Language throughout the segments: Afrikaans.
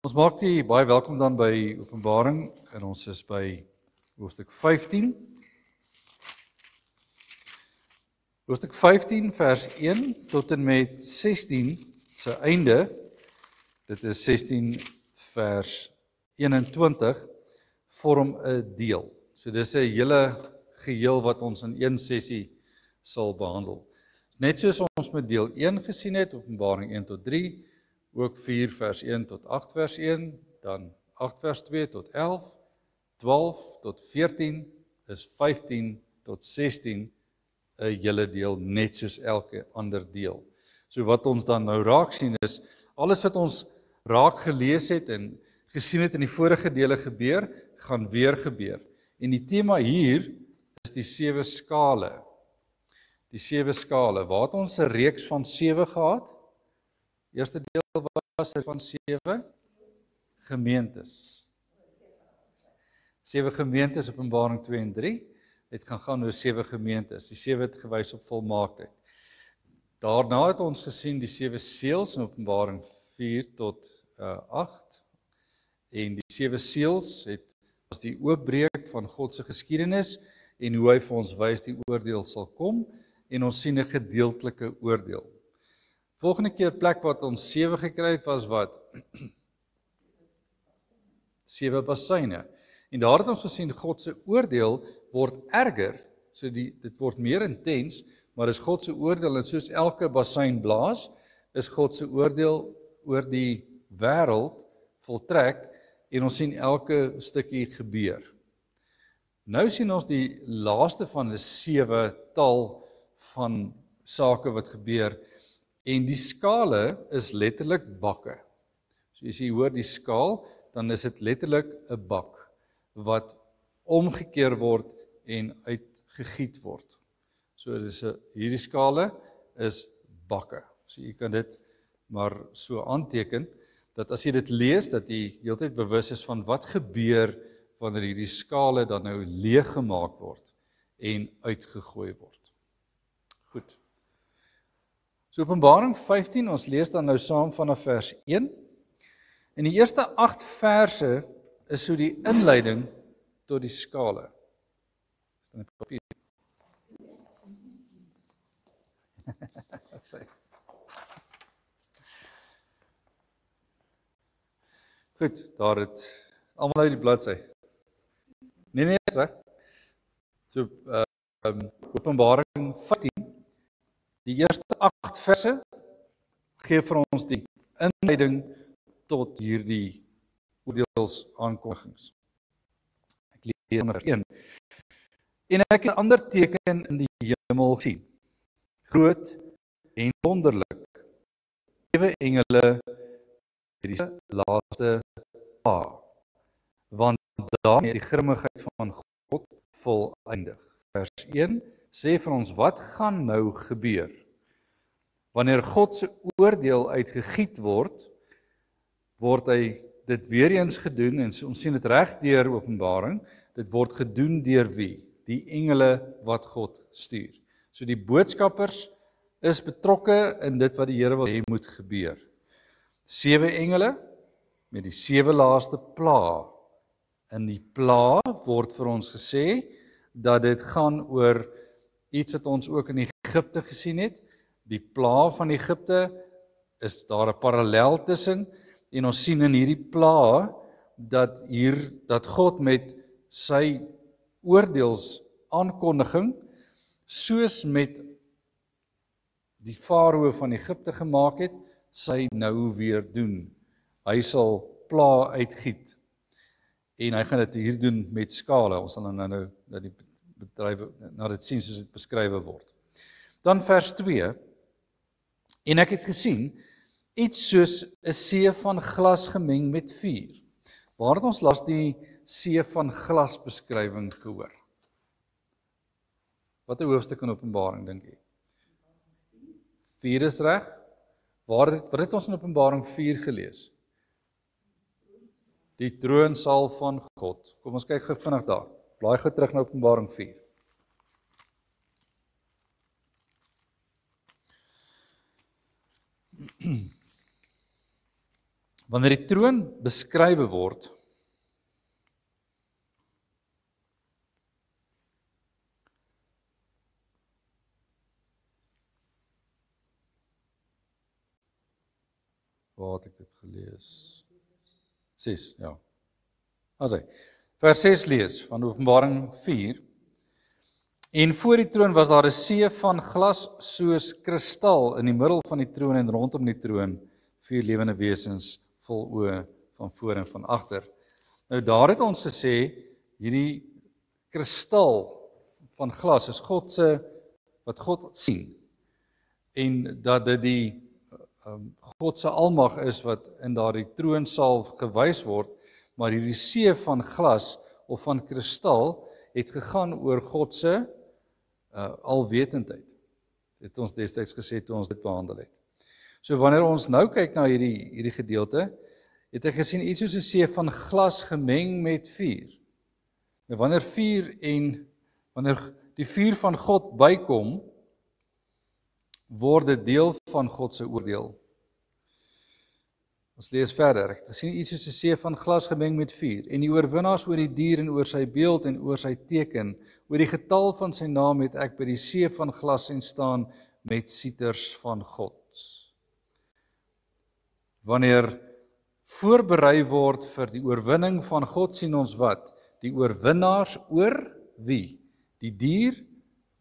Ons maak u baie welkom dan by Openbaring en ons is by hoofstuk 15. Hoofstuk 15 vers 1 tot en met 16 se einde. Dit is 16 vers 21 vorm 'n deel. So dis 'n hele geheel wat ons in een sessie sal behandel. Net soos ons met deel 1 gesien het, Openbaring 1 tot 3, ook 4 vers 1 tot 8 vers 1, dan 8 vers 2 tot 11, 12 tot 14, is 15 tot 16 'n hele deel, net soos elke ander deel. So wat ons dan nou raak sien is, alles wat ons raak gelees het en gesien het in die vorige dele gebeur, gaan weer gebeur. En die tema hier is die 7 skale. Die 7 skale, waar het ons 'n reeks van 7 gehad? Eerste deel was van 7 gemeentes. 7 gemeentes, Openbaring 2 en 3, het gaan oor 7 gemeentes. Die 7 het gewys op volmaaktheid. Daarna het ons gesien die 7 seels in Openbaring 4 tot 8. En die 7 seels was die oopbreek van God se geskiedenis en hoe hy vir ons wys die oordeel sal kom en ons sien 'n gedeeltelike oordeel. Volgende keer plek wat ons 7 gekry het was wat? 7 bassyne. En daar het ons gesien God se oordeel word erger, so dit word meer intens, maar is God se oordeel en soos elke bassyn blaas, is God se oordeel oor die wêreld voltrek en ons sien elke stukkie gebeur. Nou sien ons die laaste van die 7 tal van sake wat gebeur. En die skale is letterlik bakke. So as jy hoor die skaal, dan is dit letterlik 'n bak wat omgekeer word en uitgegiet word. So hierdie skale is bakke. So jy kan dit maar so aanteken dat as jy dit lees, dat jy heeltyd bewus is van wat gebeur wanneer hierdie skale dan nou leeg gemaak word en uitgegooi word. Goed. So Openbaring 15, ons lees dan nou saam vanaf vers 1. En die eerste 8 verse is so die inleiding tot die skale. Staan op papier. Goed, daar het almal uit die bladsy. Nee, is reg. So Openbaring 15, die eerste 8 verse gee vir ons die inleiding tot hierdie oordeelsaankondigings. Ek lees vers 1. En ek het 'n ander teken in die hemel gesien, groot en wonderlik. 7 engele met die laaste pa, want daarmee die grimmigheid van God volëindig. Vers 1 sê vir ons, wat gaan nou gebeur? Wanneer God se oordeel uitgegiet word, word hy dit weer eens gedoen, en ons sien dit reg deur Openbaring, dit word gedoen deur wie? Die engele wat God stuur. So die boodskappers is betrokke in dit wat die Here wil hê moet gebeur. 7 engele met die 7 laaste pla. In die pla word vir ons gesê dat dit gaan oor iets wat ons ook in Egipte gesien het. Die pla van Egipte is daar 'n parallel tussen, en ons sien in hierdie pla dat God met sy oordeelsaankondiging soos met die farao van Egipte gemaak het, sy nou weer doen. Hy sal pla uitgiet. En hy gaan dit hier doen met skale. Ons sal nou dat die bedrywe na dit sien soos dit beskrywe word. Dan vers 2. En ek het gesien iets soos 'n see van glas gemeng met vuur. Waar het ons laas die see van glas beskrywing gehoor? Watter hoofstuk in Openbaring dink jy? 4 is reg. Wat het ons in Openbaring 4 gelees? Die troonsaal van God. Kom ons kyk gou vinnig daar. Blaai gou terug na Openbaring 4. Wanneer die troon beskrywe word, waar het ek dit gelees? 6, ja. As hy, vers 6 lees van Openbaring 4. En voor die troon was daar 'n see van glas soos kristal in die middel van die troon en rondom die troon 4 lewende wesens vol oë van voor en van agter. Nou daar het ons gesê, hierdie kristal van glas is God se, wat God sien. En dat dit die God se almag is wat in daardie troonsaal gewys word, maar hierdie see van glas of van kristal het gegaan oor God se alwetendheid. Het ons destyds gesê toe ons dit behandel het. So wanneer ons nou kyk na hierdie gedeelte, het ek gesien iets soos 'n see van glas gemeng met vuur. Nou wanneer die vuur van God bykom, word dit deel van God se oordeel. Ons lees verder. Ek het gesien iets soos 'n see van glas gemeng met vuur, en die oorwinnaars oor die dier en oor sy beeld en oor sy teken, oor die getal van sy naam het ek by die see van glas sien staan met sieters van God. Wanneer voorberei word vir die oorwinning van God, sien ons wat? Die oorwinnaars oor wie? Die dier,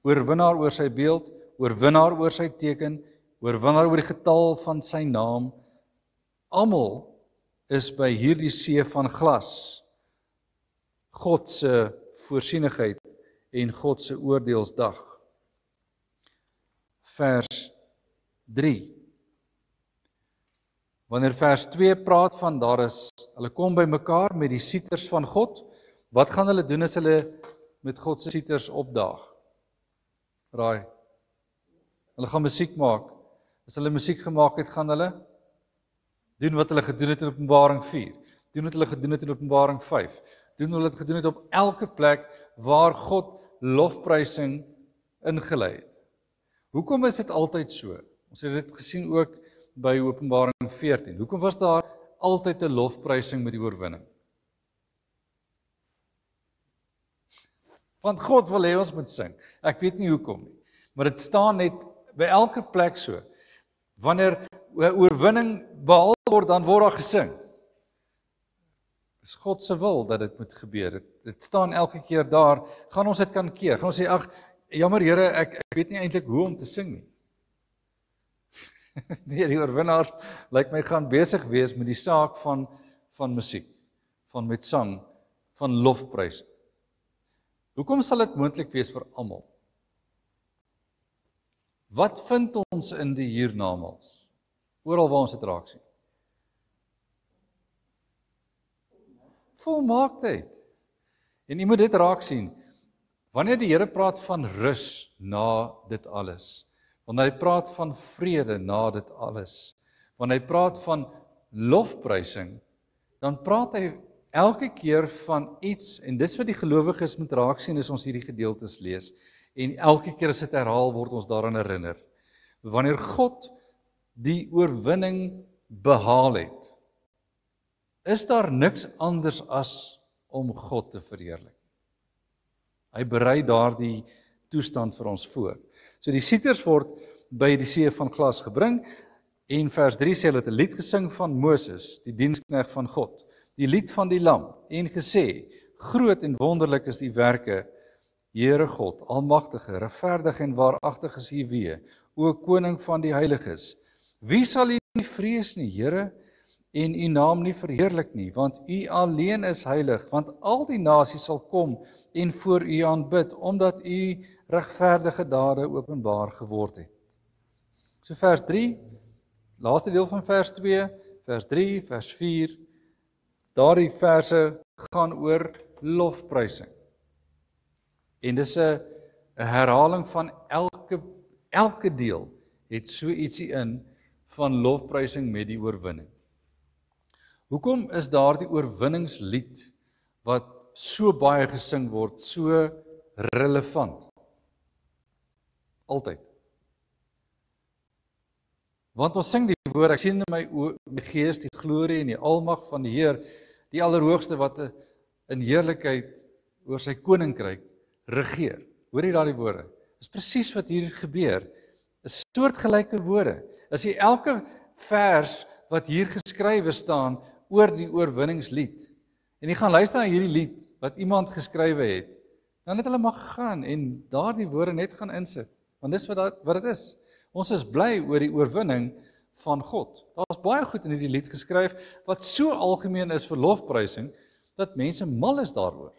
oorwinnaar oor sy beeld, oorwinnaar oor sy teken, oorwinnaar oor die getal van sy naam. Almal is by hierdie see van glas. God se voorsienigheid en God se oordeelsdag. Vers 3. Wanneer vers 2 praat van hulle kom by mekaar met die sieters van God, wat gaan hulle doen as hulle met God se sieters opdaag? Raai. Hulle gaan musiek maak. As hulle musiek gemaak het, gaan hulle doen wat hulle gedoen het in Openbaring 4. Doen wat hulle gedoen het in Openbaring 5. Doen wat hulle gedoen het op elke plek waar God lofprysing ingelei het. Hoekom is dit altyd so? Ons het dit gesien ook by Openbaring 14. Hoekom was daar altyd 'n lofprysing met die oorwinning? Want God wil hê ons moet sing. Ek weet nie hoekom nie, maar dit staan net by elke plek so. Wanneer 'n oorwinning behaal word, dan word daar gesing. Dis God se wil dat dit moet gebeur. Dit staan elke keer daar. Gaan ons dit kan keer? Gaan ons sê, ag, jammer Here, ek weet nie eintlik hoe om te sing nie. Nee, die oorwinnaars lyk my gaan besig wees met die saak van musiek, van met sang, van lofprysing. Hoekom sal dit moontlik wees vir almal? Wat vind ons in die hiernamaals? Oral waar ons dit raak sien. Volmaaktheid. En jy moet dit raak sien. Wanneer die Here praat van rus na dit alles, wanneer hy praat van vrede na dit alles, wanneer hy praat van lofprysing, dan praat hy elke keer van iets, en dis wat die gelowiges moet raak sien as ons hierdie gedeeltes lees, en elke keer as dit herhaal word ons daaraan herinner. Wanneer God die oorwinning behaal het, is daar niks anders as om God te verheerlik. Hy berei daardie toestand vir ons voor. So die sieters word by die see van glas gebring, en vers 3 sê hulle het 'n lied gesing van Moses, die diensknegt van God, die lied van die lam, en gesê, groot en wonderlik is die werke, Here God, almagtige, regverdig en waaragtig is U weë, o koning van die heiliges. Wie sal U nie vrees nie, Here, en U naam nie verheerlik nie, want U alleen is heilig, want al die nasies sal kom en voor U aanbid, omdat U regverdige dade openbaar geword het. So vers 3, laaste deel van vers 2, vers 3, vers 4, daardie verse gaan oor lofprysing. En dis 'n herhaling van elke deel het so ietsie in van lofprysing met die oorwinning. Hoekom is daardie oorwinningslied wat so baie gesing word, so relevant? Altyd. Want ons sing die woord, ek sien in my gees die glorie en die almag van die Heer, die Allerhoogste wat in heerlikheid oor sy koninkryk regeer. Hoor jy daardie woorde? Dis presies wat hier gebeur. Is soortgelyke woorde. As jy elke vers wat hier geskrywe staan oor die oorwinningslied, en jy gaan luister na hierdie lied wat iemand geskrywe het, dan het hulle mag gaan en daardie woorde net gaan insit. Want dis wat dit is. Ons is bly oor die oorwinning van God. Daar's baie goed in hierdie lied geskryf wat so algemeen is vir lofprysing dat mense mal is daaroor.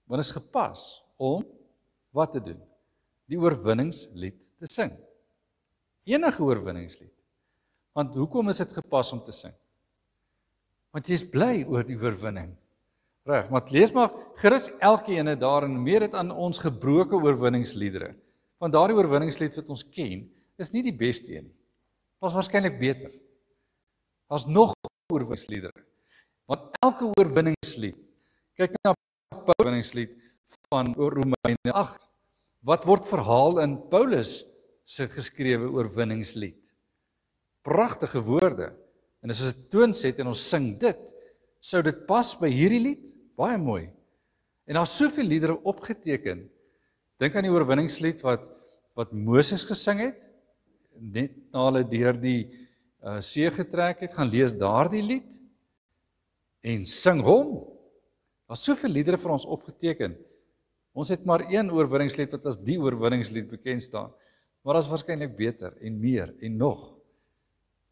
Want is gepas om wat te doen? Die oorwinningslied te sing. Enige oorwinningslied. Want hoekom is dit gepas om te sing? Want jy is bly oor die oorwinning. Reg, maar lees maar gerus elkeen daar en meer dit aan ons gebroke oorwinningsliedere. Want daardie oorwinningslied wat ons ken, is nie die beste een nie. Daar's waarskynlik beter. Daar's nog oorwinningsliedere. Want elke oorwinningslied, kyk na Paulus oorwinningslied van Romeine 8. Wat word verhaal in Paulus se geskrewe oorwinningslied? Pragtige woorde. En as ons dit toonset en ons sing dit, sou dit pas by hierdie lied? Baie mooi. En daar's soveel liedere opgeteken. Dink aan die oorwinningslied wat Moses gesing het, net na hulle deur die see getrek het, gaan lees daardie lied en sing hom. Daar's soveel liedere vir ons opgeteken. Ons het maar een oorwinningslied wat as die oorwinningslied bekend staan, maar daar's waarskynlik beter en meer en nog.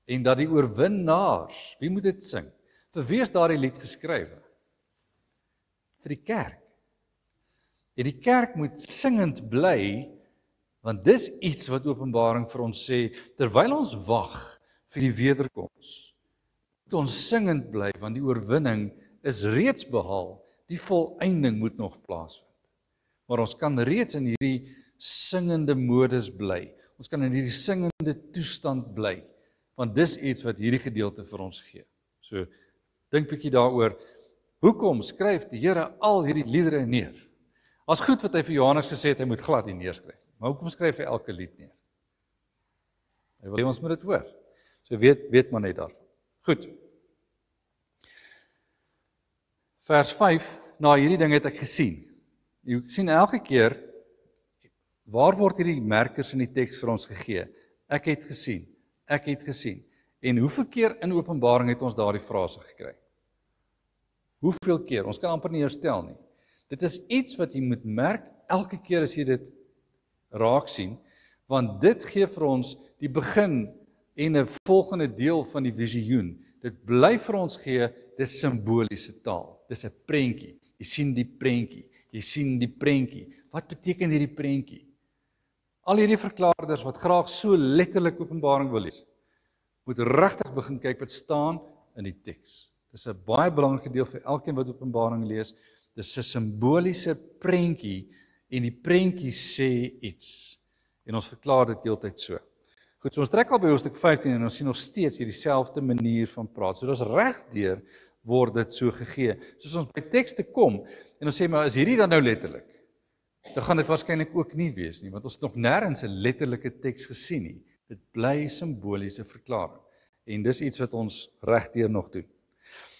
En dat die oorwinnaars, wie moet dit sing? Vir wie is daardie lied geskrywe? Vir die kerk. En die kerk moet singend bly, want dis iets wat Openbaring vir ons sê, terwyl ons wag vir die wederkoms. Moet ons singend bly, want die oorwinning is reeds behaal, die volëinding moet nog plaasvind. Maar ons kan reeds in hierdie singende modus bly. Ons kan in hierdie singende toestand bly, want dis iets wat hierdie gedeelte vir ons gee. So, dink bietjie daaroor, hoekom skryf die Here al hierdie liedere neer? As goed wat hy vir Johannes gesê het, hy moet glad nie neerskryf. Maar hoekom skryf hy elke lied neer? Hy wil hê ons moet dit hoor. So weet maar net daarvan. Goed. Vers 5, na hierdie ding het ek gesien. Jy sien elke keer, waar word hierdie merkers in die teks vir ons gegee? Ek het gesien, ek het gesien. En hoeveel keer in Openbaring het ons daardie frase gekry? Hoeveel keer? Ons kan amper nie herstel nie. Dit is iets wat jy moet merk elke keer as jy dit raak sien, want dit gee vir ons die begin en 'n volgende deel van die visioen. Dit bly vir ons gee, dis simboliese taal. Dis 'n prentjie. Jy sien die prentjie. Jy sien die prentjie. Wat beteken hierdie prentjie? Al hierdie verklaarders wat graag so letterlik Openbaring wil lees, moet regtig begin kyk wat staan in die teks. Dis 'n baie belangrike deel vir elkeen wat Openbaring lees. Dis 'n simboliese prentjie en die prentjie sê iets. En ons verklaar dit heeltyd so. Goed, so ons trek al by hoofstuk 15 en ons sien nog steeds hierdie selfde manier van praat. So dis regdeur word dit so gegee. Soos ons by tekste kom en ons sê maar is hierdie dan nou letterlik? Dan gaan dit waarskynlik ook nie wees nie, want ons het nog nêrens 'n letterlike teks gesien nie. Dit bly simboliese verklaring. En dis iets wat ons regdeur nog doen.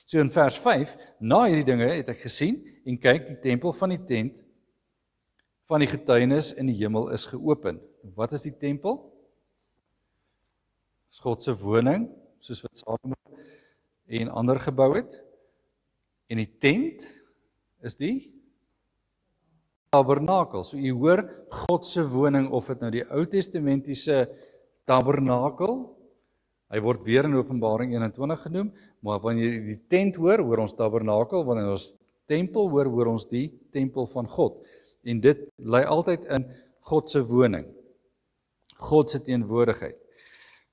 So in vers 5, na hierdie dinge het ek gesien en kyk, die tempel van die tent van die getuienis in die hemel is geopen. Wat is die tempel? Dis God se woning, soos wat Salomo en ander gebou het. En die tent is die tabernakel. So jy hoor God se woning, of dit nou die Ou Testamentiese tabernakel, hy word weer in Openbaring 21 genoem, maar wanneer jy die tent hoor, hoor ons tabernakel, wanneer ons tempel hoor, hoor ons die tempel van God. En dit lê altyd in God se woning, God se teenwoordigheid.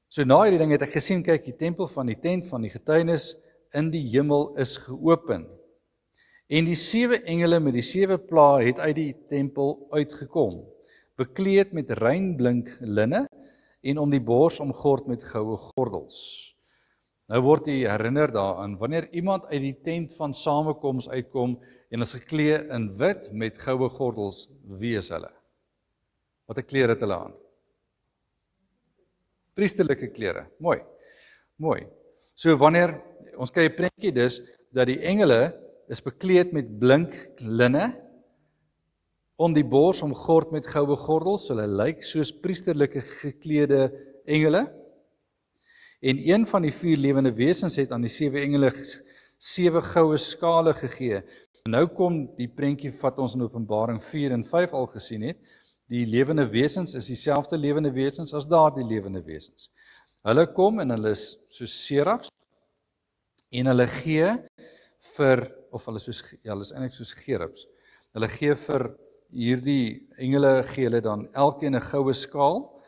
So na hierdie ding het ek gesien, kyk, die tempel van die tent van die getuienis in die hemel is geopen. En die 7 engele met die 7 plaae het uit die tempel uitgekom, bekleed met rynblink linne en om die bors omgord met goue gordels. Nou word jy herinner daaraan, wanneer iemand uit die tent van samekoms uitkom en is geklee in wit met goue gordels, wie is hulle? Watter kleur het hulle aan? Priesterlike klere. Mooi. Mooi. So wanneer ons kry 'n prentjie dus dat die engele is bekleed met blink linne om die bors omgord met goue gordels, so hulle lyk soos priesterlike geklede engele. En een van die 4 lewende wesens het aan die 7 engele 7 goue skale gegee. Nou kom die prentjie wat ons in Openbaring 4 en 5 al gesien het. Die lewende wesens is dieselfde lewende wesens as daardie lewende wesens. Hulle kom en hulle is soos serafs en hulle gee vir, of hulle is eintlik soos gerubs. Hulle gee vir hierdie engele gee hulle dan elkeen 'n goue skaal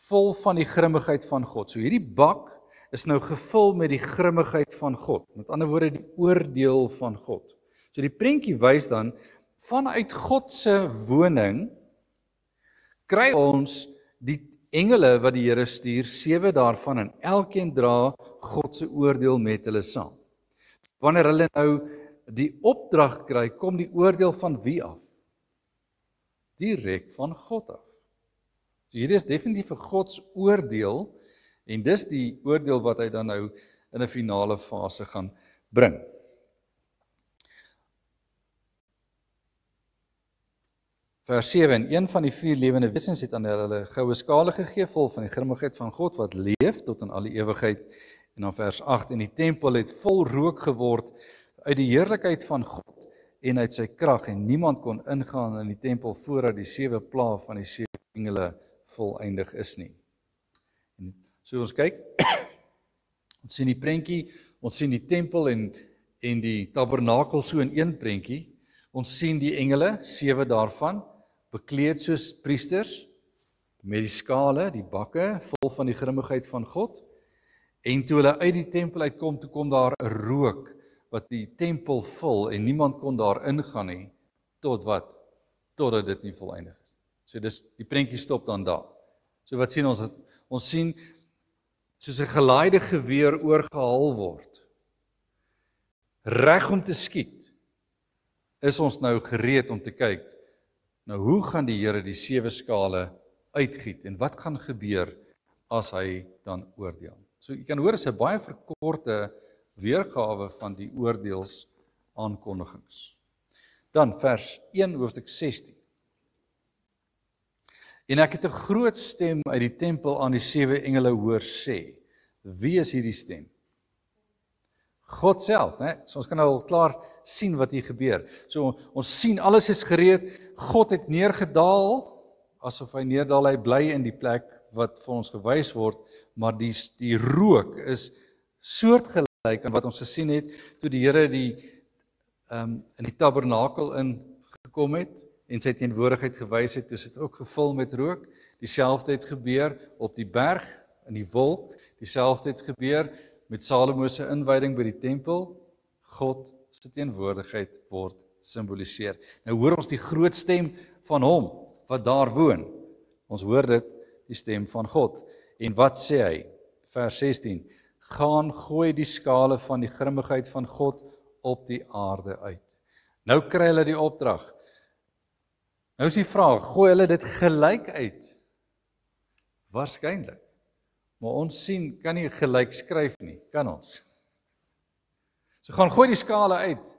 vol van die grimmigheid van God. So hierdie bak is nou gevul met die grimmigheid van God. Met ander woorde die oordeel van God. So die prentjie wys dan vanuit God se woning kry ons die engele wat die Here stuur, 7 daarvan en elkeen dra God se oordeel met hulle saam. Wanneer hulle nou die opdrag kry, kom die oordeel van wie af? Direk van God af. So hier is definitief 'n Gods oordeel en dis die oordeel wat hy dan nou in 'n finale fase gaan bring. Vers 7, en een van die 4 lewende wesens het aan hulle goue skale gegee, vol van die grimmigheid van God wat leef tot in alle ewigheid. En dan vers 8, en die tempel het vol rook geword uit die heerlikheid van God en uit sy krag, en niemand kon ingaan in die tempel voordat die 7 plaae van die 7 engele volëindig is nie. En so ons kyk, ons sien die prentjie, ons sien die tempel en die tabernakel so in een prentjie. Ons sien die engele, 7 daarvan, bekleed soos priesters, met die skale, die bakke, vol van die grimmigheid van God. En toe hulle uit die tempel uitkom, toe kom daar 'n rook wat die tempel vul en niemand kon daar ingaan nie, totdat dit nie volëindig is. So dis die prentjie stop dan daar. So wat sien ons? Ons sien soos 'n gelaaide geweer oorgehaal word. Reg om te skiet. Is ons nou gereed om te kyk, nou hoe gaan die Here die 7 skale uitgiet en wat gaan gebeur as hy dan oordeel? So jy kan hoor, is 'n baie verkorte weergawe van die oordeelsaankondigings. Dan vers 1 hoofstuk 16. En ek het 'n groot stem uit die tempel aan die 7 engele hoor sê. Wie is hierdie stem? God self, né? So ons kan nou al klaar sien wat hier gebeur. So ons sien alles is gereed. God het neergedaal, asof hy neerdaal, hy bly in die plek wat vir ons gewys word, maar die rook is soortgelyk aan wat ons gesien het toe die Here in die tabernakel ingekom het en sy teenwoordigheid gewys het, is dit ook gevul met rook. Dieselfde het gebeur op die berg in die wolk, dieselfde het gebeur met Salomo se inwyding by die tempel. God se teenwoordigheid word simboliseer. Nou hoor ons die groot stem van hom wat daar woon. Ons hoor dit, die stem van God. En wat sê hy? Vers 16. Gaan gooi die skale van die grimmigheid van God op die aarde uit. Nou kry hulle die opdrag. Nou is die vraag, gooi hulle dit gelyk uit? Waarskynlik. Maar ons sien, kan nie gelyk skryf nie, kan ons? So gaan gooi die skale uit.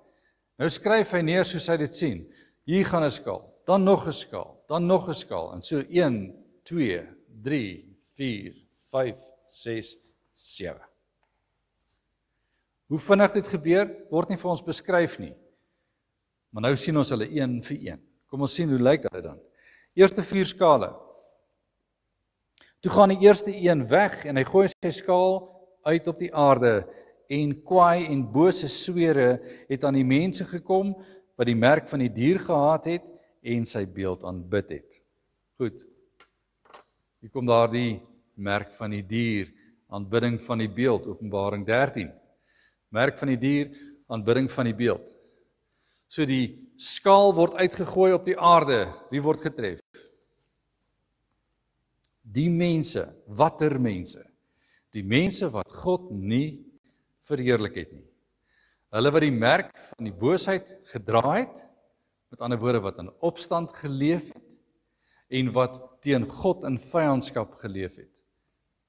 Nou skryf hy neer soos hy dit sien. Hier gaan 'n skaal, dan nog 'n skaal, dan nog 'n skaal. En so 1, 2, 3, 4, 5, 6, 7. Hoe vinnig dit gebeur, word nie vir ons beskryf nie. Maar nou sien ons hulle een vir een. Kom ons sien hoe lyk hulle dan. Eerste 4 skale. Toe gaan die eerste een weg en hy gooi sy skaal uit op die aarde en kwaai en bose swere het aan die mense gekom wat die merk van die dier gehaat het en sy beeld aanbid het. Goed. Hier kom daar die merk van die dier, aanbidding van die beeld, Openbaring 13. Merk van die dier, aanbidding van die beeld. So die skaal word uitgegooi op die aarde. Wie word getref? Die mense, watter mense? Die mense wat God nie verheerlik het nie. Hulle wat die merk van die boosheid gedra het, met ander woorde wat in opstand geleef het, en wat teen God in vyandskap geleef het.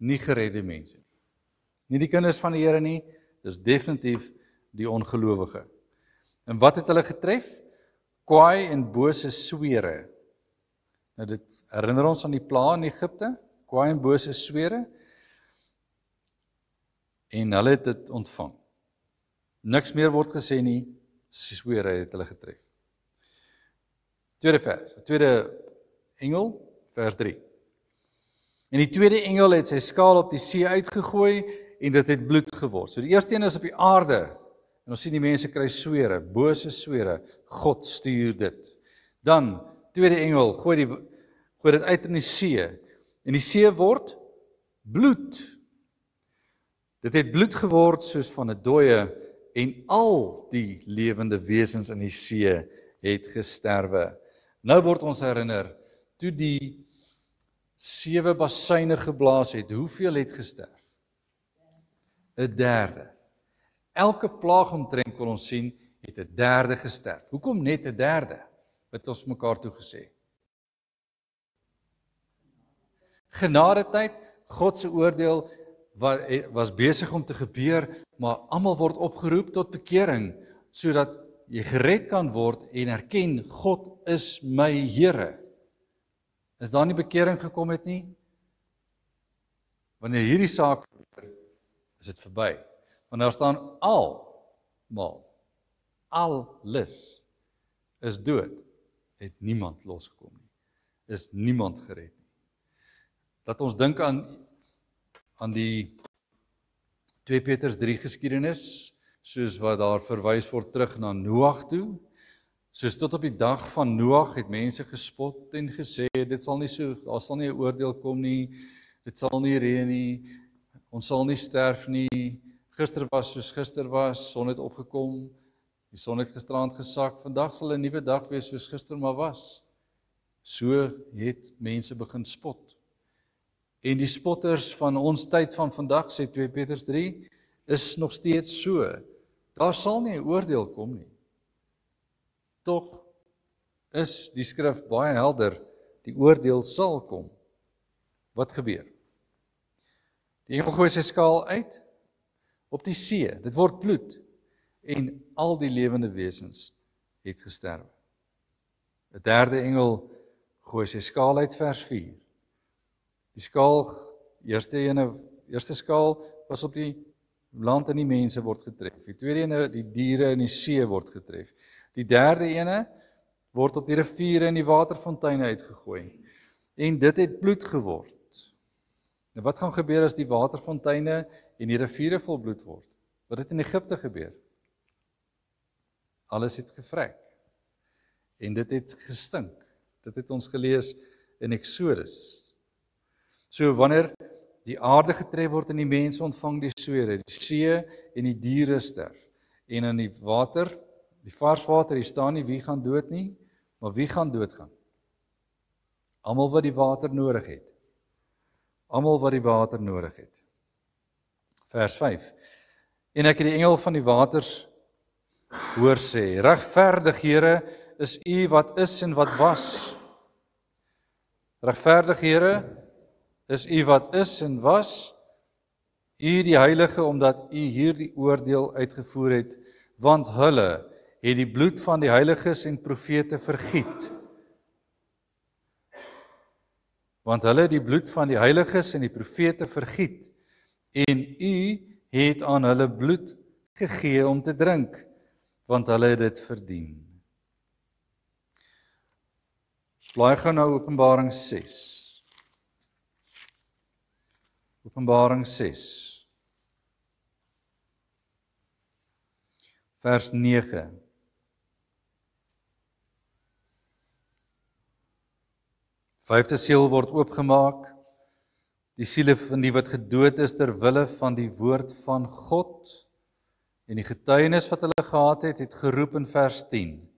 nie geredde mense nie. Nie die kinders van die Here nie, dis definitief die ongelowige. En wat het hulle getref? Kwaai en bose swere. Nou dit herinner ons aan die pla in Egipte, kwaai en bose swere, en hulle het dit ontvang. Niks meer word gesê nie, swere het hulle getref. Tweede vers, tweede engel, vers 3. En die tweede engel het sy skaal op die see uitgegooi en dit het bloed geword. So die eerste een is op die aarde, en ons sien die mense kry swere, bose swere, God stuur dit. Dan, tweede engel, gooi dit uit in die see, en die see word bloed. Dit het bloed geword soos van 'n dooie, en al die lewende wesens in die see het gesterwe. Nou word ons herinner, toe die 7 basyne geblaas het, hoeveel het gesterf? 1/3. Elke plaag omtrent kon ons sien, het 1/3 gesterf. Hoekom net 1/3? Het ons mekaar toe gesê. Genadetyd, God se oordeel was besig om te gebeur, maar almal word opgeroep tot bekering, sodat jy gered kan word en erken, God is my Here. Is daar nie bekering gekom het nie? Wanneer hierdie saak gebeur, is dit verby. Want daar staan alles is dood, het niemand losgekom nie. Is niemand gered nie. Dat ons dink aan die 2 Petrus 3 geskiedenis, soos wat daar verwys word terug na Noag toe, soos tot op die dag van Noag het mense gespot en gesê, dit sal nie so, daar sal nie 'n oordeel kom nie, dit sal nie reën nie, ons sal nie sterf nie, gister was soos gister was, son het opgekom, die son het gisterand gesak, vandag sal 'n nuwe dag wees soos gister maar was. So het mense begin spot. En die spotters van ons tyd van vandag, sê 2 Petrus 3, is nog steeds so. Daar sal nie 'n oordeel kom nie. Tog is die skrif baie helder, die oordeel sal kom. Wat gebeur? Die engel gooi sy skaal uit op die see, dit word bloed, en al die lewende wesens het gesterwe. 'n derde engel gooi sy skaal uit, vers 4. Die skaal, eerste skaal was op die land en die mense word getref. Die tweede ene, die diere in die see word getref. Die derde ene word op die riviere en die waterfonteine uitgegooi. En dit het bloed geword. Nou wat gaan gebeur as die waterfonteine en die riviere vol bloed word? Wat het in Egipte gebeur? Alles het gevrek. En dit het gestink. Dit het ons gelees in Exodus. So wanneer die aarde getref word en die mense ontvang die swere, die see en die diere sterf. En in die water, die vars water, hier staan nie wie gaan dood nie, maar wie gaan doodgaan? Almal wat die water nodig het. Almal wat die water nodig het. Vers 5. En ek het die engel van die waters hoor sê, regverdig Here is U wat is en wat was. Regverdig Here is U wat is en was, U die Heilige, omdat U hierdie oordeel uitgevoer het, want hulle het die bloed van die heiliges en profete vergiet. Want hulle het die bloed van die heiliges en die profete vergiet, en U het aan hulle bloed gegee om te drink, want hulle het dit verdien. Blaai gou nou Openbaring 6. Openbaring 6. Vers 9. Vyfde seël word oopgemaak. Die siele van die wat gedood is ter wille van die woord van God en die getuienis wat hulle gehad het, het geroep in vers 10.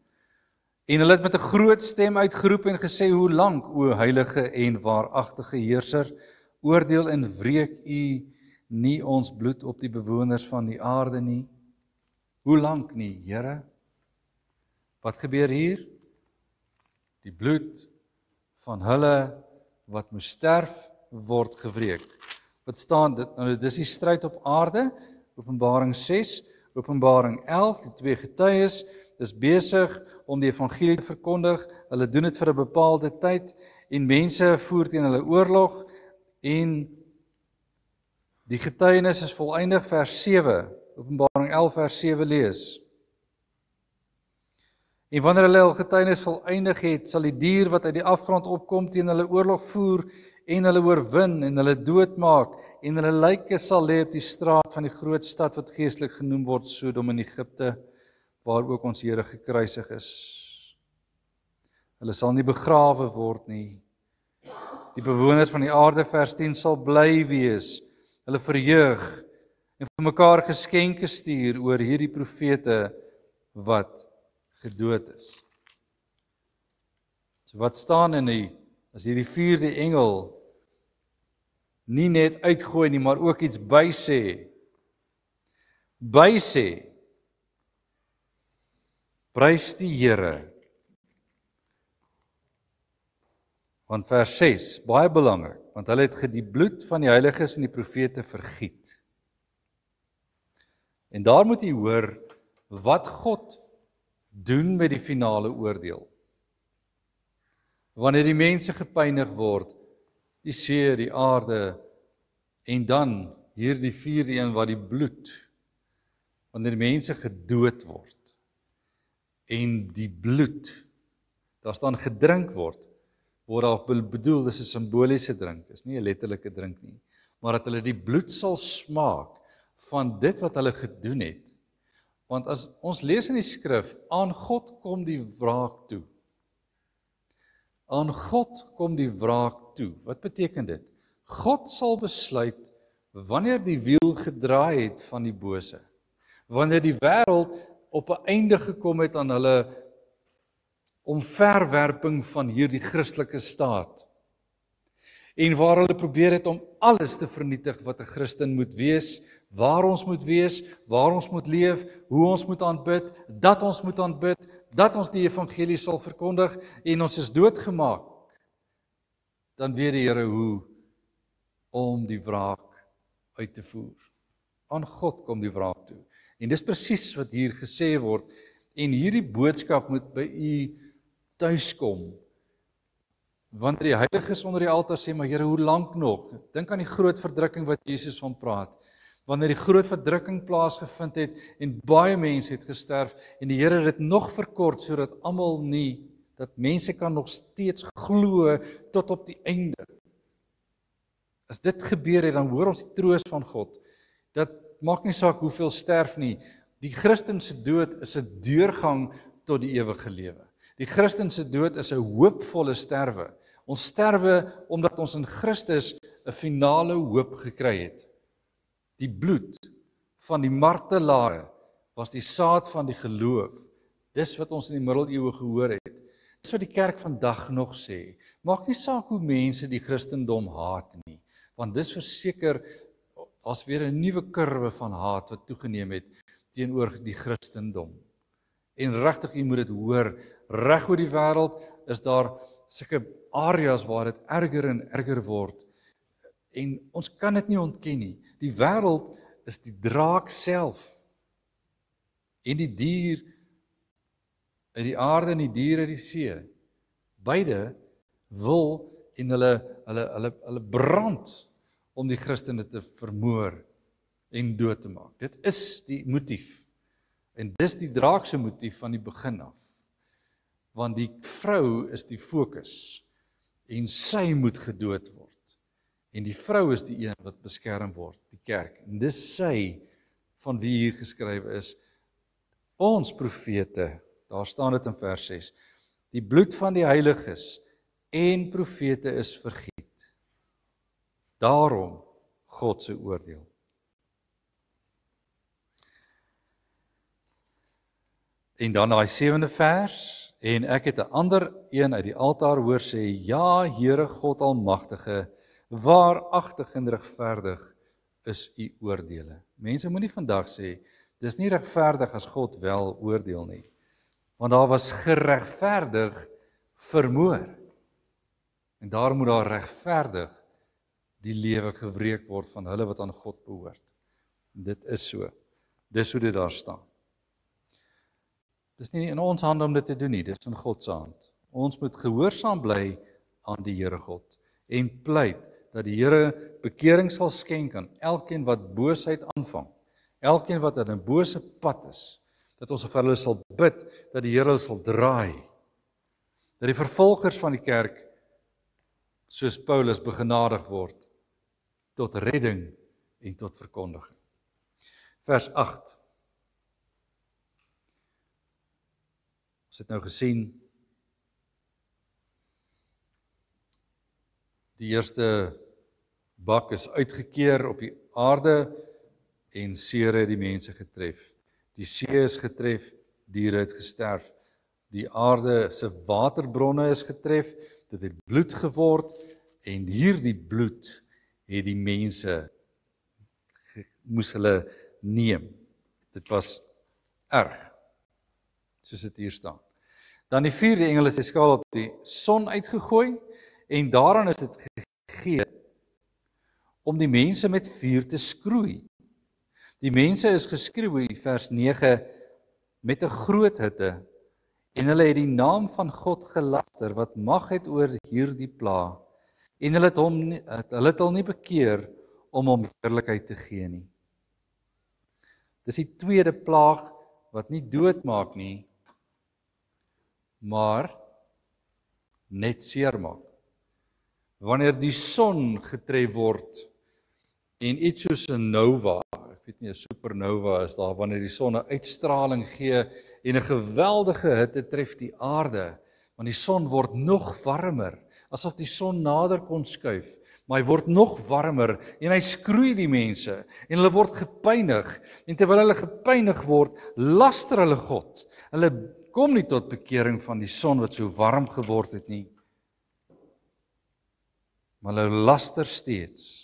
En hulle het met 'n groot stem uitgeroep en gesê, hoe lank, o heilige en waaragtige heerser, oordeel en wreek U nie ons bloed op die bewoners van die aarde nie? Hoe lank nie, Here? Wat gebeur hier? Die bloed van hulle wat moes sterf word gewreek Wat staan dit? Nou, dis die stryd op aarde, Openbaring 6, Openbaring 11, die twee getuies, is besig om die evangelie te verkondig, hulle doen dit vir 'n bepaalde tyd, en mense voer teen hulle oorlog, en die getuienis is volëindig, vers 7, Openbaring 11 vers 7 lees. En wanneer hulle hul getuienis volëindig het, sal die dier wat uit die afgrond opkom teen hulle oorlog voer, en hulle oorwin, en hulle doodmaak, en hulle lyke sal lê op die straat van die groot stad wat geestelik genoem word, Sodom in Egipte, waar ook ons Here gekruisig is. Hulle sal nie begrawe word nie. Die bewoners van die aarde, vers 10, sal bly wees, hulle verheug, en vir mekaar geskenke stuur oor hierdie profete wat gedood is. So wat staan in as hierdie vierde engel nie net uitgooi nie, maar ook iets bysê. Bysê. Prys die Here. Want vers 6, baie belangrik, want hulle het die bloed van die heiliges en die profete vergiet. En daar moet jy hoor wat God doen met die finale oordeel. Wanneer die mense gepynig word, die see, die aarde, en dan hierdie vierde een wat die bloed, wanneer die mense gedood word, en die bloed, daar staan gedrink word daar bedoel, dis 'n simboliese drink, dis nie 'n letterlike drink nie, maar dat hulle die bloed sal smaak van dit wat hulle gedoen het. Want as ons lees in die skrif, aan God kom die wraak toe. Aan God kom die wraak toe. Wat beteken dit? God sal besluit wanneer die wiel gedraai het van die bose. Wanneer die wêreld op 'n einde gekom het aan hulle omverwerping van hierdie Christelike staat. En waar hulle probeer het om alles te vernietig wat 'n Christen moet wees, waar ons moet wees, waar ons moet leef, hoe ons moet aanbid, dat ons moet aanbid, dat ons die evangelie sal verkondig, en ons is doodgemaak. Dan weet die Here hoe om die wraak uit te voer. Aan God kom die wraak toe. En dis presies wat hier gesê word, en hierdie boodskap moet by u tuiskom. Wanneer die heiliges onder die altaar sê, maar Here, hoe lank nog? Dink aan die groot verdrukking wat Jesus van praat. Wanneer die groot verdrukking plaasgevind het en baie mense het gesterf en die Here het dit nog verkort sodat almal nie, dat mense kan nog steeds glo tot op die einde. As dit gebeur het, dan hoor ons die troos van God. Dat maak nie saak hoeveel sterf nie. Die Christen se dood is 'n deurgang tot die ewige lewe. Die Christen se dood is 'n hoopvolle sterwe. Ons sterwe omdat ons in Christus 'n finale hoop gekry het. Die bloed van die martelare was die saad van die geloof. Dis wat ons in die middeleeue gehoor het. Dis wat die kerk vandag nog sê. Maak nie saak hoe mense die Christendom haat nie, want dis verseker as weer 'n nuwe kurwe van haat wat toegeneem het teenoor die Christendom. En regtig, jy moet dit hoor, reg oor die wêreld is daar sulke areas waar dit erger en erger word. En ons kan dit nie ontken nie. Die wêreld is die draak self. En die dier uit die aarde en die dier uit die see. Beide wil en hulle brand om die Christene te vermoor en dood te maak. Dit is die motief. En dis die draak se motief van die begin af. Want die vrou is die fokus en sy moet gedood word. En die vrou is die een wat beskerm word, die kerk. En dis sy van wie hier geskrywe is, ons profete, daar staan dit in vers 6, die bloed van die heiliges en profete is vergiet. Daarom God se oordeel. En dan daai 7de vers, en ek het 'n ander een uit die altaar hoor sê, ja, Here God Almagtige, waaragtig en regverdig is u oordeele. Mense moenie vandag sê, dis nie regverdig as God wel oordeel nie. Want daar was geregverdig vermoor. En daar moet daar regverdig die lewe gewreek word van hulle wat aan God behoort. Dit is so. Dis hoe dit daar staan. Dis nie in ons hande om dit te doen nie, dis in God se hand. Ons moet gehoorsaam bly aan die Here God en pleit dat die Here bekering sal skenk aan elkeen wat boosheid aanvang, elkeen wat in 'n bose pad is, dat ons vir hulle sal bid, dat die Here hulle sal draai, dat die vervolgers van die kerk, soos Paulus, begenadig word tot redding en tot verkondiging. Vers 8. Ons het nou gesien, die eerste bak is uitgekeer op die aarde en seer het die mense getref. Die see is getref, diere het gesterf. Die aarde se waterbronne is getref, dit het bloed geword en hierdie bloed het die mense moes hulle neem. Dit was erg, soos dit hier staan. Dan die vierde engel is die skaal op die son uitgegooi en daaraan is dit gegee om die mense met vuur te skroei. Die mense is geskroei, vers 9, met 'n groot hitte en hulle het die naam van God gelaster wat mag het oor hierdie pla en hulle het hom nie bekeer om hom heerlikheid te gee nie. Dis die tweede plaag wat nie doodmaak nie, maar net seermaak. Wanneer die son getref word en iets soos 'n nova, ek weet nie, 'n supernova is daar, wanneer die son 'n uitstraling gee en 'n geweldige hitte tref die aarde, want die son word nog warmer, asof die son nader kon skuif, maar hy word nog warmer en hy skroei die mense en hulle word gepynig en terwyl hulle gepynig word, laster hulle God. Hulle kom nie tot bekering van die son wat so warm geword het nie, maar hulle laster steeds.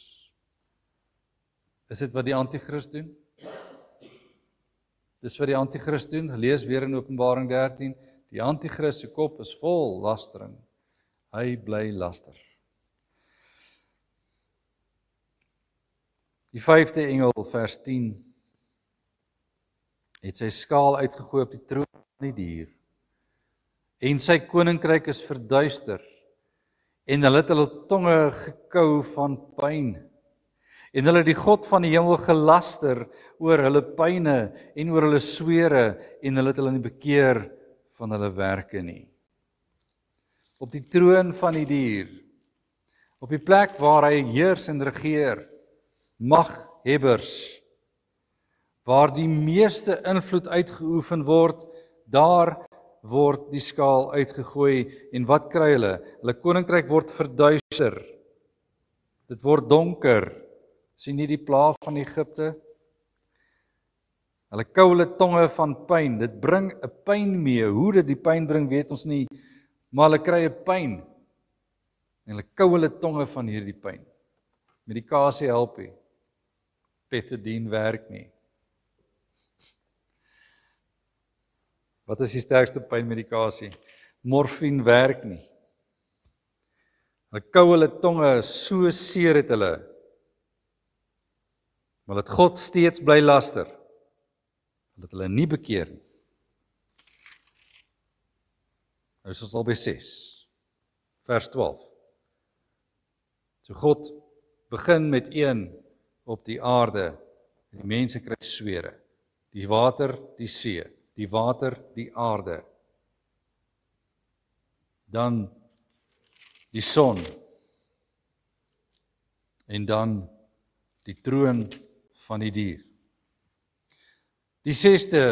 Is dit wat die anti-kris doen? Dis wat die anti-kris doen, lees weer in Openbaring 13, die anti-kris se kop is vol lastering. Hy bly laster. Die vyfde engel, vers 10, het sy skaal uitgegooi op die troon van die dier, en sy koninkryk is verduister, en hulle het hulle tonge gekou van pyn, en hulle het die God van die hemel gelaster oor hulle pyne en oor hulle swere, en hulle het hulle nie bekeer van hulle werke nie. Op die troon van die dier, op die plek waar hy heers en regeer, maghebbers, waar die meeste invloed uitgeoefen word, daar word die skaal uitgegooi, en wat kry hulle? Hulle koninkryk word verduister, dit word donker. Sien nie die plaag van Egipte? Hulle kou hulle tonge van pyn, dit bring 'n pyn mee, hoe dit die pyn bring weet ons nie, maar hulle kry 'n pyn, en hulle kou hulle tonge van hierdie pyn. Medikasie help nie, Pethidine werk nie. Wat is die sterkste pynmedikasie? Morfine werk nie. Hulle kou hulle tonge, so seer het hulle, maar dat God steeds bly laster, dat hulle nie bekeer nie. Nou is ons al by 6, vers 12. So God begin met een op die aarde, en die mense kry swere, die water, die see, die water, die aarde, dan die son, en dan die troon van die dier. Die 6de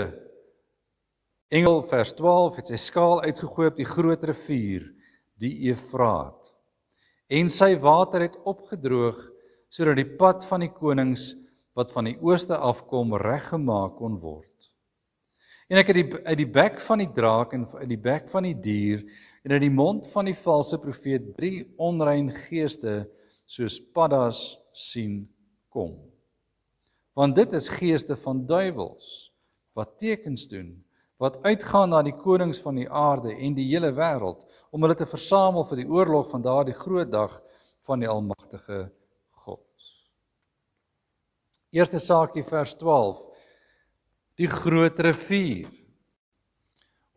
engel, vers 12, het sy skaal uitgegooi op die groot rivier, die Eufraat, en sy water het opgedroog, sodat die pad van die konings, wat van die ooste afkom, reggemaak kon word. En ek het uit die bek van die draak, en uit die bek van die dier, en uit die mond van die valse profeet, 3 onrein geeste, soos paddas sien kom. Want dit is geeste van duiwels, wat tekens doen, wat uitgaan na die konings van die aarde en die hele wêreld, om hulle te versamel vir die oorlog van daardie groot dag van die almagtige Eerste saakie vers 12. Die groot rivier.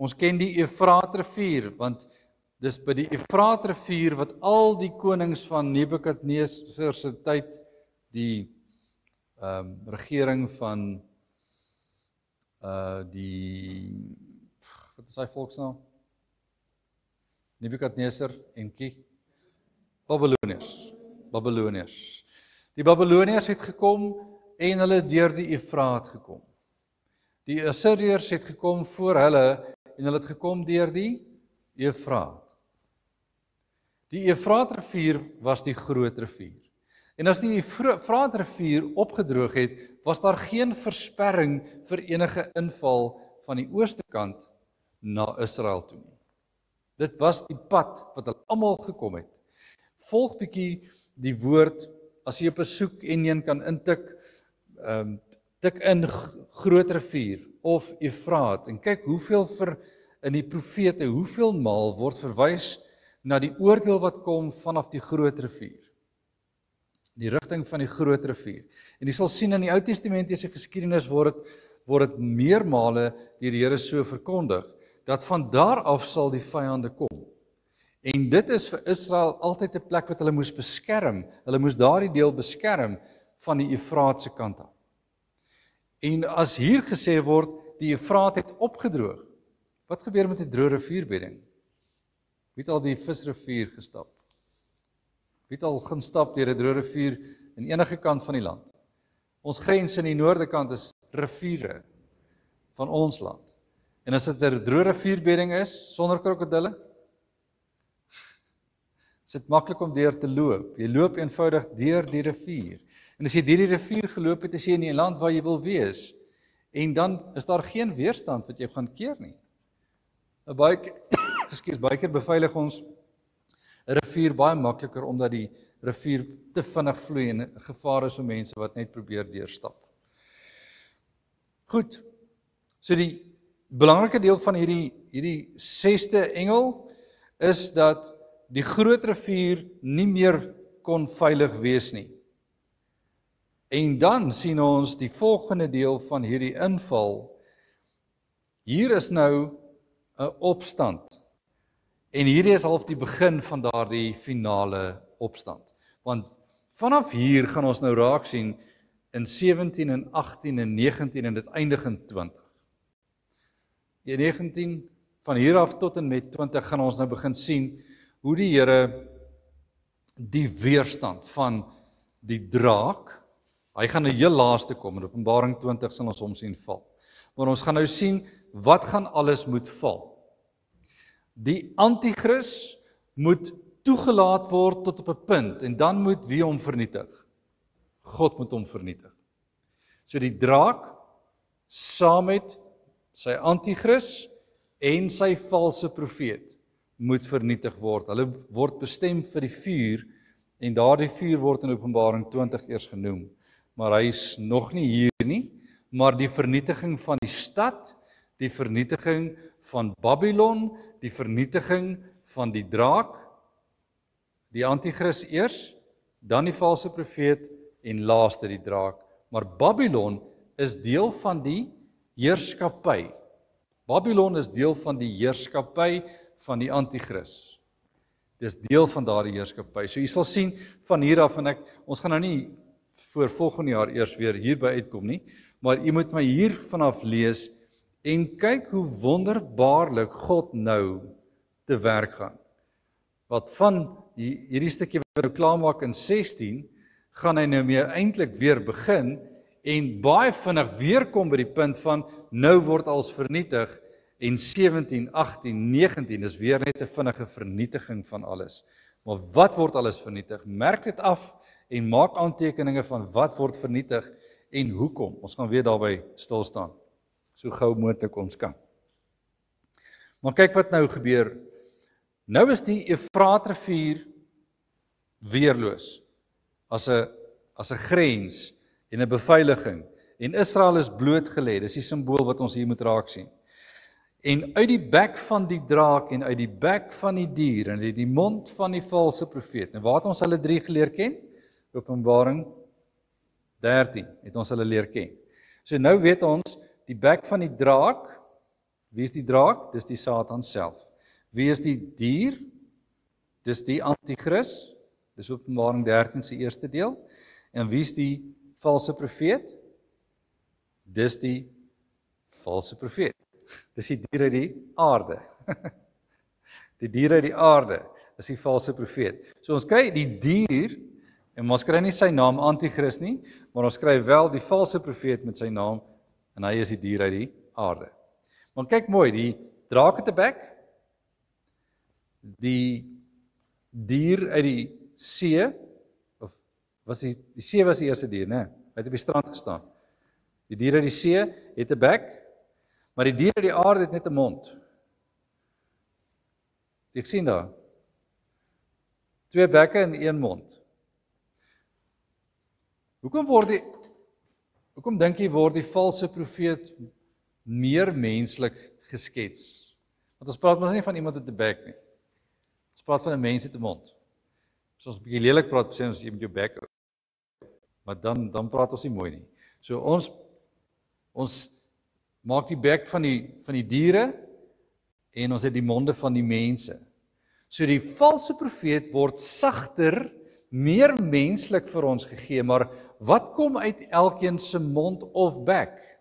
Ons ken die Efraat rivier, want dis by die Efraat rivier wat al die konings van Nebukadneser se tyd die regering van wat is hy volksnaam? Nebukadneser en Babyloniërs. Die Babyloniërs het gekom en hulle het deur die Efraat gekom. Die Assiriërs het gekom voor hulle en hulle het gekom deur die Efraat. Die Efraat rivier was die groot rivier. En as die Efraat rivier opgedroog het, was daar geen versperring vir enige inval van die ooste kant na Israel toe nie. Dit was die pad wat hulle almal gekom het. Volg bietjie die woord, as jy op 'n soek enjin kan intik, tik in groot rivier of Efraat en kyk hoeveel in die profete, hoeveel maal word verwys na die oordeel wat kom vanaf die groot rivier. Die rigting van die groot rivier. En jy sal sien in die Ou Testamentiese geskiedenis word dit meermale deur die Here so verkondig, dat van daar af sal die vyande kom. En dit is vir Israel altyd 'n plek wat hulle moes beskerm. Hulle moes daardie deel beskerm van die Efraat se kant af. En as hier gesê word, die Efraat het opgedroog. Wat gebeur met die droë rivierbedding? Wie het al die visrivier gestap? Wie het al gaan stap deur 'n droë rivier in enige kant van die land? Ons grens in die noorde kant is riviere van ons land. En as dit 'n droë rivierbedding is sonder krokodille, is dit maklik om deur te loop. Jy loop eenvoudig deur die rivier. En as jy deur die rivier geloop het, is jy in die land waar jy wil wees. En dan is daar geen weerstand wat jy gaan keer nie. Baie keer beveilig ons 'n rivier baie makliker omdat die rivier te vinnig vloei en 'n gevaar is vir mense wat net probeer deurstap. Goed. So die belangrike deel van hierdie 6de engel is dat die groot rivier nie meer kon veilig wees nie. En dan sien ons die volgende deel van hierdie inval. Hier is nou 'n opstand. En hierdie is half die begin van daardie finale opstand. Want vanaf hier gaan ons nou raak sien in 17 en 18 en 19 en dit eindig in 20. In 19 van hier af tot en met 20 gaan ons nou begin sien hoe die Here die weerstand van die draak, hy gaan nou heel laaste kom, in Openbaring 20 sal ons hom sien val. Maar ons gaan nou sien wat gaan alles moet val. Die anti-kris moet toegelaat word tot op 'n punt en dan moet wie hom vernietig? God moet hom vernietig. So die draak saam met sy anti-kris en sy valse profeet moet vernietig word. Hulle word bestem vir die vuur en daardie vuur word in Openbaring 20 eers genoem. Maar hy is nog nie hier nie, maar die vernietiging van die stad, die vernietiging van Babylon, die vernietiging van die draak, die anti-kris eers, dan die valse profeet en laaste die draak. Maar Babylon is deel van die heerskappy. Babylon is deel van die heerskappy van die anti-kris. Dis deel van daardie heerskappy. So jy sal sien van hier af en ons gaan nou nie voor volgende jaar eers weer hierby uitkom nie, maar jy moet my hier vanaf lees en kyk hoe wonderbaarlik God nou te werk gaan. Wat van hierdie stukkie wat nou klaarmaak in 16, gaan hy nou meer eintlik weer begin en baie vinnig weer kom by die punt van nou word alles vernietig en 17, 18, 19 is weer net 'n vinnige vernietiging van alles. Maar wat word alles vernietig? Merk dit af en maak aantekeninge van wat word vernietig en hoekom. Ons gaan weer daarby stil staan. So gou moontlik ons kan. Maar kyk wat nou gebeur. Nou is die Efraat rivier weerloos as 'n grens en 'n beveiliging en Israel is blootgelê. Dis die simbool wat ons hier moet raak sien. En uit die bek van die draak en uit die bek van die dier en uit die mond van die valse profeet. Nou waar het ons hulle 3 geleer ken? Openbaring 13 het ons hulle leer ken. So nou weet ons, die bek van die draak, wie is die draak? Dis die Satan self. Wie is die dier? Dis die Antichrist, dis Openbaring 13 se eerste deel. En wie is die valse profeet? Dis die valse profeet. Dis die dier uit die aarde. Die dier uit die aarde is die valse profeet. So ons kry die dier, en ons kry nie sy naam Antichrist nie, maar ons kry wel die valse profeet met sy naam, en hy is die dier uit die aarde. Maar kyk mooi, die draak het 'n bek, die dier uit die see, of was die see was die eerste dier, né? Hy het op die strand gestaan. Die dier uit die see het 'n bek, maar die dier uit die aarde het net 'n mond. Jy sien daar, 2 bekke en 1 mond. Hoekom dink jy word die valse profeet meer menslik geskets? Want ons praat mos nie van iemand met 'n bek nie. Ons praat van 'n mens met 'n mond. As ons 'n bietjie lelik praat, sê ons jy met jou bek hou. Maar dan praat ons nie mooi nie. So ons maak die bek van die diere en ons het die monde van die mense. So die valse profeet word sagter, meer menslik vir ons gegee, maar wat kom uit elkeen se mond of bek?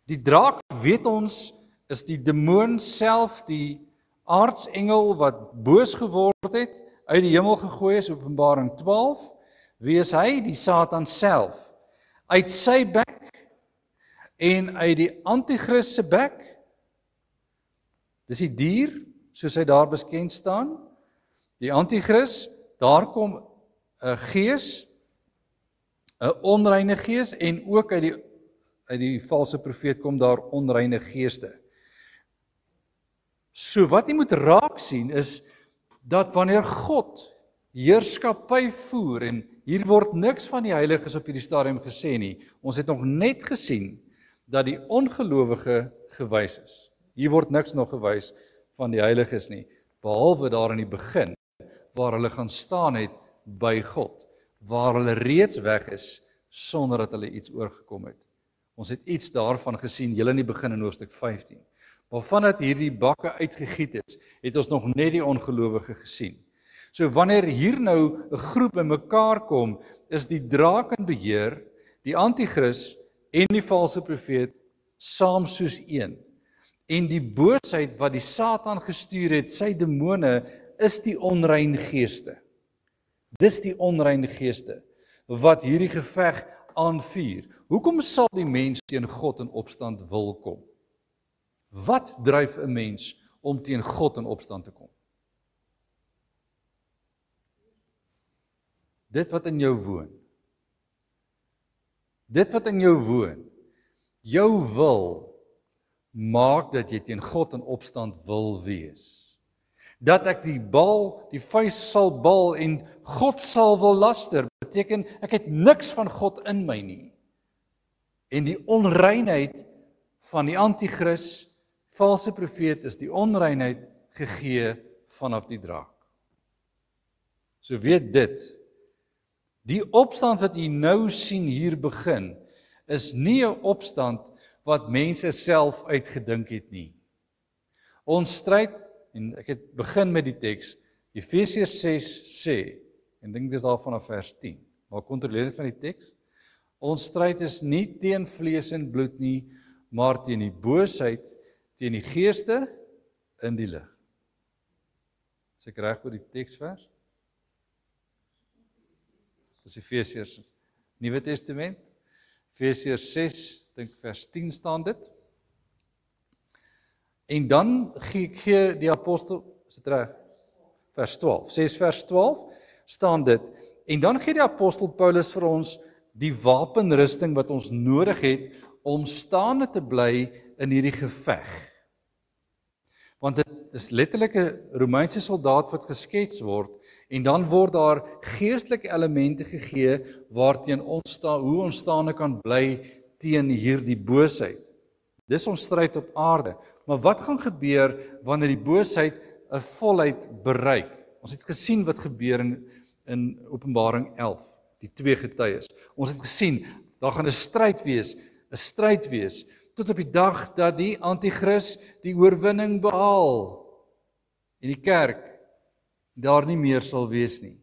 Die draak, weet ons, is die demoon self, die aartsengel wat boos geword het, uit die hemel gegooi is, Openbaring 12. Wie is hy? Die Satan self. Uit sy bek en uit die Antichrist se bek, dis die dier, soos hy daar beskend staan, die Antichrist, daar kom 'n gees, 'n onreine gees, en ook uit die valse profeet kom daar onreine geeste. So wat jy moet raak sien is, dat wanneer God heerskappy voer, en hier word niks van die heiliges op hierdie stadium gesê nie, ons het nog net gesien, dat die ongelowige gewys is. Hier word niks nog gewys van die heiliges nie, behalwe daar in die begin, waar hulle gaan staan het by God, waar hulle reeds weg is, sonder dat hulle iets oorgekom het. Ons het iets daarvan gesien, heel in die begin in hoofstuk 15. Maar vandat hierdie bakke uitgegiet is, het ons nog net die ongelowige gesien. So wanneer hier nou 'n groep in mekaar kom, is die draak in beheer, die Antichrist en die valse profeet saam soos een. En die boosheid wat die Satan gestuur het, sy demone, is die onrein geeste. Dis die onrein geeste wat hierdie geveg aanvuur. Hoekom sal die mens teen God in opstand wil kom? Wat dryf 'n mens om teen God in opstand te kom? Dit wat in jou woon. Dit wat in jou woon. Jou wil maak dat jy teen God in opstand wil wees. Dat ek die vuis sal bal en God sal wil laster, beteken ek het niks van God in my nie. En die onreinheid van die Antichrist, valse profeet, is die onreinheid gegee vanaf die draak. So weet dit, die opstand wat jy nou sien hier begin, is nie 'n opstand wat mense self uitgedink het nie. Ons stryd, en ek het begin met die teks, Efesiërs 6 sê, en dink dis daar vanaf vers 10, maar kontroleer dit van die teks, ons stryd is nie teen vlees en bloed nie, maar teen die boosheid, teen die geeste in die lig. Is ek reg oor die teksvers? Dis Efesiërs, Nuwe Testament, Efesiërs 6, dink vers 10 staan dit. En dan gee die apostel, is dit reg? Vers 12, 6 vers 12 staan dit. En dan gee die apostel Paulus vir ons die wapenrusting wat ons nodig het om staande te bly in hierdie geveg. Want dit is letterlik 'n Romeinse soldaat wat geskets word, en dan word daar geestelike elemente gegee waarteen ons hoe ons staande kan bly teen hierdie boosheid. Dis ons stryd op aarde. Maar wat gaan gebeur wanneer die boosheid 'n volheid bereik? Ons het gesien wat gebeur in Openbaring 11. die twee getuies. Ons het gesien, daar gaan 'n stryd wees, tot op die dag dat die anti-kris die oorwinning behaal en die kerk daar nie meer sal wees nie.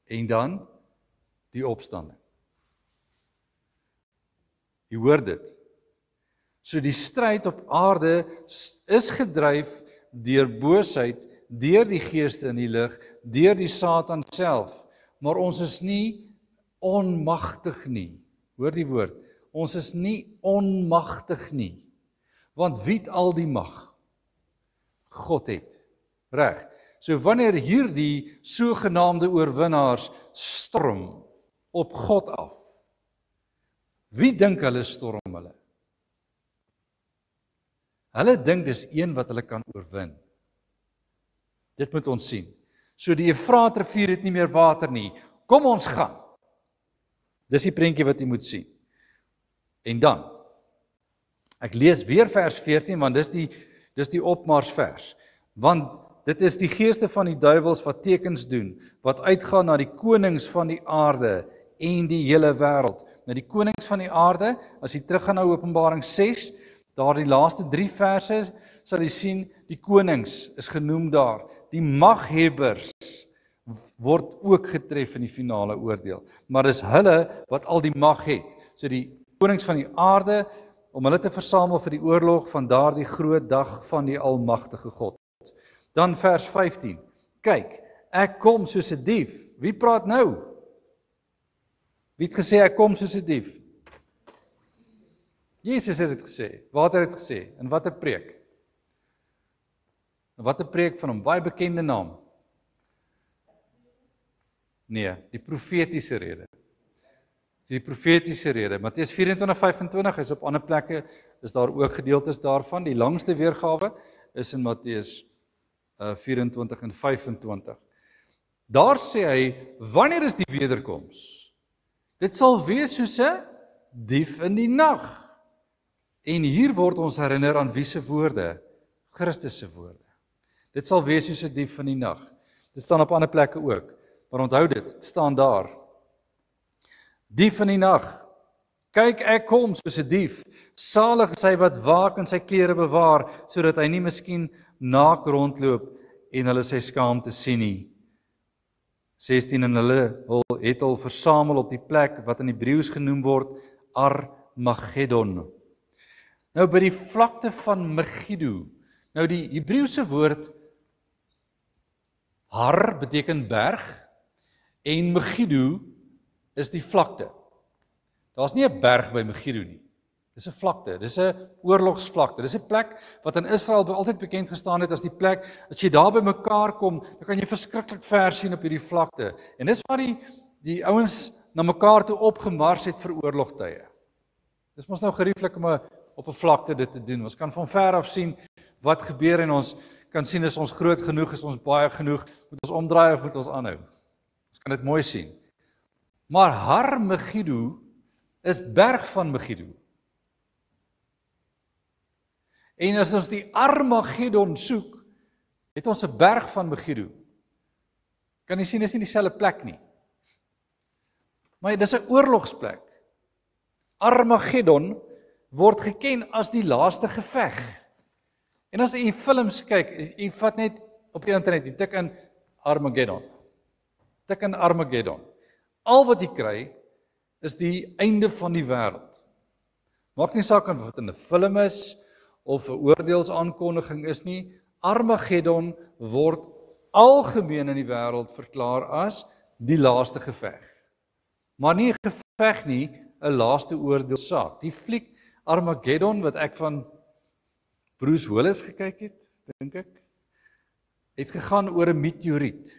En dan die opstanding. Jy hoor dit. So die stryd op aarde is gedryf deur boosheid, deur die geeste in die lig, deur die Satan self. Maar ons is nie onmagtig nie. Hoor die woord. Ons is nie onmagtig nie. Want wie het al die mag? God het. Reg. So wanneer hierdie sogenaamde oorwinnaars storm op God af, wie dink hulle storm hulle? Hulle dink dis een wat hulle kan oorwin. Dit moet ons sien. So die Efraatrivier het nie meer water nie. Kom ons gaan. Dis die prentjie wat jy moet sien. En dan, ek lees weer vers 14, want dis die opmarsvers. Want dit is die geeste van die duiwels wat tekens doen, wat uitgaan na die konings van die aarde en die hele wêreld. Nou die konings van die aarde, as jy teruggaan na Openbaring 6, daar die laaste 3 verse, sal jy sien, die konings is genoem daar. Die maghebbers word ook getref in die finale oordeel. Maar dis hulle wat al die mag het. So die konings van die aarde, om hulle te versamel vir die oorlog van daardie groot dag van die almagtige God. Dan vers 15. Kyk, ek kom soos 'n dief. Wie praat nou? Wie het gesê ek kom soos 'n dief? Jesus het dit gesê. Waar het hy dit gesê? In watter preek? In watter preek van hom? Baie bekende naam. Nee, die profetiese rede. Die profetiese rede. Matteus 24:25 is op ander plekke, is daar ook gedeeltes daarvan. Die langste weergawe is in Matteus 24 en 25. Daar sê hy, wanneer is die wederkoms? Dit sal wees soos 'n dief in die nag. En hier word ons herinner aan wie se woorde? Christus se woorde. Dit sal wees soos 'n dief in die nag. Dit staan op ander plekke ook. Maar onthou dit staan daar. Dief in die nag. Kyk, ek kom soos 'n dief. Salig is hy wat waak en sy klere bewaar, sodat hy nie miskien naak rondloop en hulle sy skaamte sien nie. 16 en hulle het al versamel op die plek wat in Hebreëus genoem word Armageddon. Nou by die vlakte van Megiddo. Nou die Hebreëse woord Har beteken berg en Megiddo is die vlakte. Daar's nie 'n berg by Megiddo nie. Dis 'n vlakte, dis 'n oorlogsvlakte. Dis 'n plek wat in Israel altyd bekend gestaan het as die plek, as jy daar by mekaar kom, dan kan jy verskriklik ver sien op hierdie vlakte. En dis waar die ouens na mekaar toe opgemars het vir oorlogtye. Dis mos nou gerieflik om op 'n vlakte dit te doen. Ons kan van ver af sien wat gebeur en ons kan sien is ons groot genoeg, is ons baie genoeg, moet ons omdraai of moet ons aanhou. Ons kan dit mooi sien. Maar Har Megiddo is berg van Megiddo. En as ons die Armageddon soek, het ons 'n berg van Megiddo. Kan jy sien, dis nie dieselfde plek nie. Maar dis 'n oorlogsplek. Armageddon word geken as die laaste geveg. En as jy films kyk, jy vat net op die internet, jy tik in Armageddon. Tik in Armageddon. Al wat jy kry, is die einde van die wêreld. Maak nie saak of dit in 'n film is, of 'n oordeelsaankondiging is nie. Armageddon word algemeen in die wêreld verklaar as die laaste geveg. Maar nie 'n geveg nie, 'n laaste oordeelsaak. Die fliek Armageddon wat ek van Bruce Willis gekyk het, dink ek, het gegaan oor 'n meteoriet.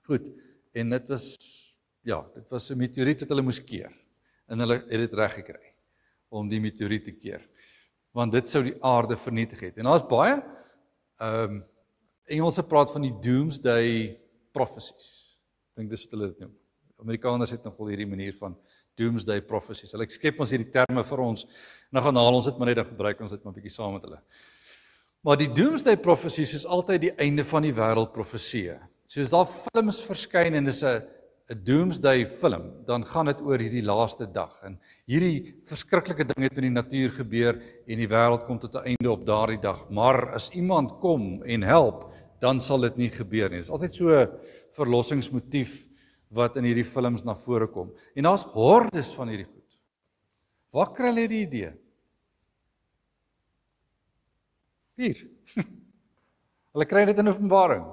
Goed, en dit was 'n meteoriet wat hulle moes keer. En hulle het dit reg gekry om die meteoriet te keer. Want dit sou die aarde vernietig het. En daar's baie Engelse praat van die Doomsday Prophecies. Ek dink dis wat hulle dit noem. Amerikaners het nogal hierdie manier van Doomsday Prophecies. Hulle skep ons hierdie terme vir ons en dan gaan haal ons dit maar net, dan gebruik ons dit maar 'n bietjie saam met hulle. Maar die Doomsday Prophecies is altyd die einde van die wêreld profeseë. So as daar films verskyn en dis 'n doomsday film, dan gaan dit oor hierdie laaste dag. En hierdie verskriklike ding het met die natuur gebeur en die wêreld kom tot 'n einde op daardie dag. Maar as iemand kom en help, dan sal dit nie gebeur nie. Dit is altyd so 'n verlossingsmotief wat in hierdie films na vore kom. En daar's hordes van hierdie goed. Waar kry hulle die idee? Hier. Hulle kry dit in Openbaring.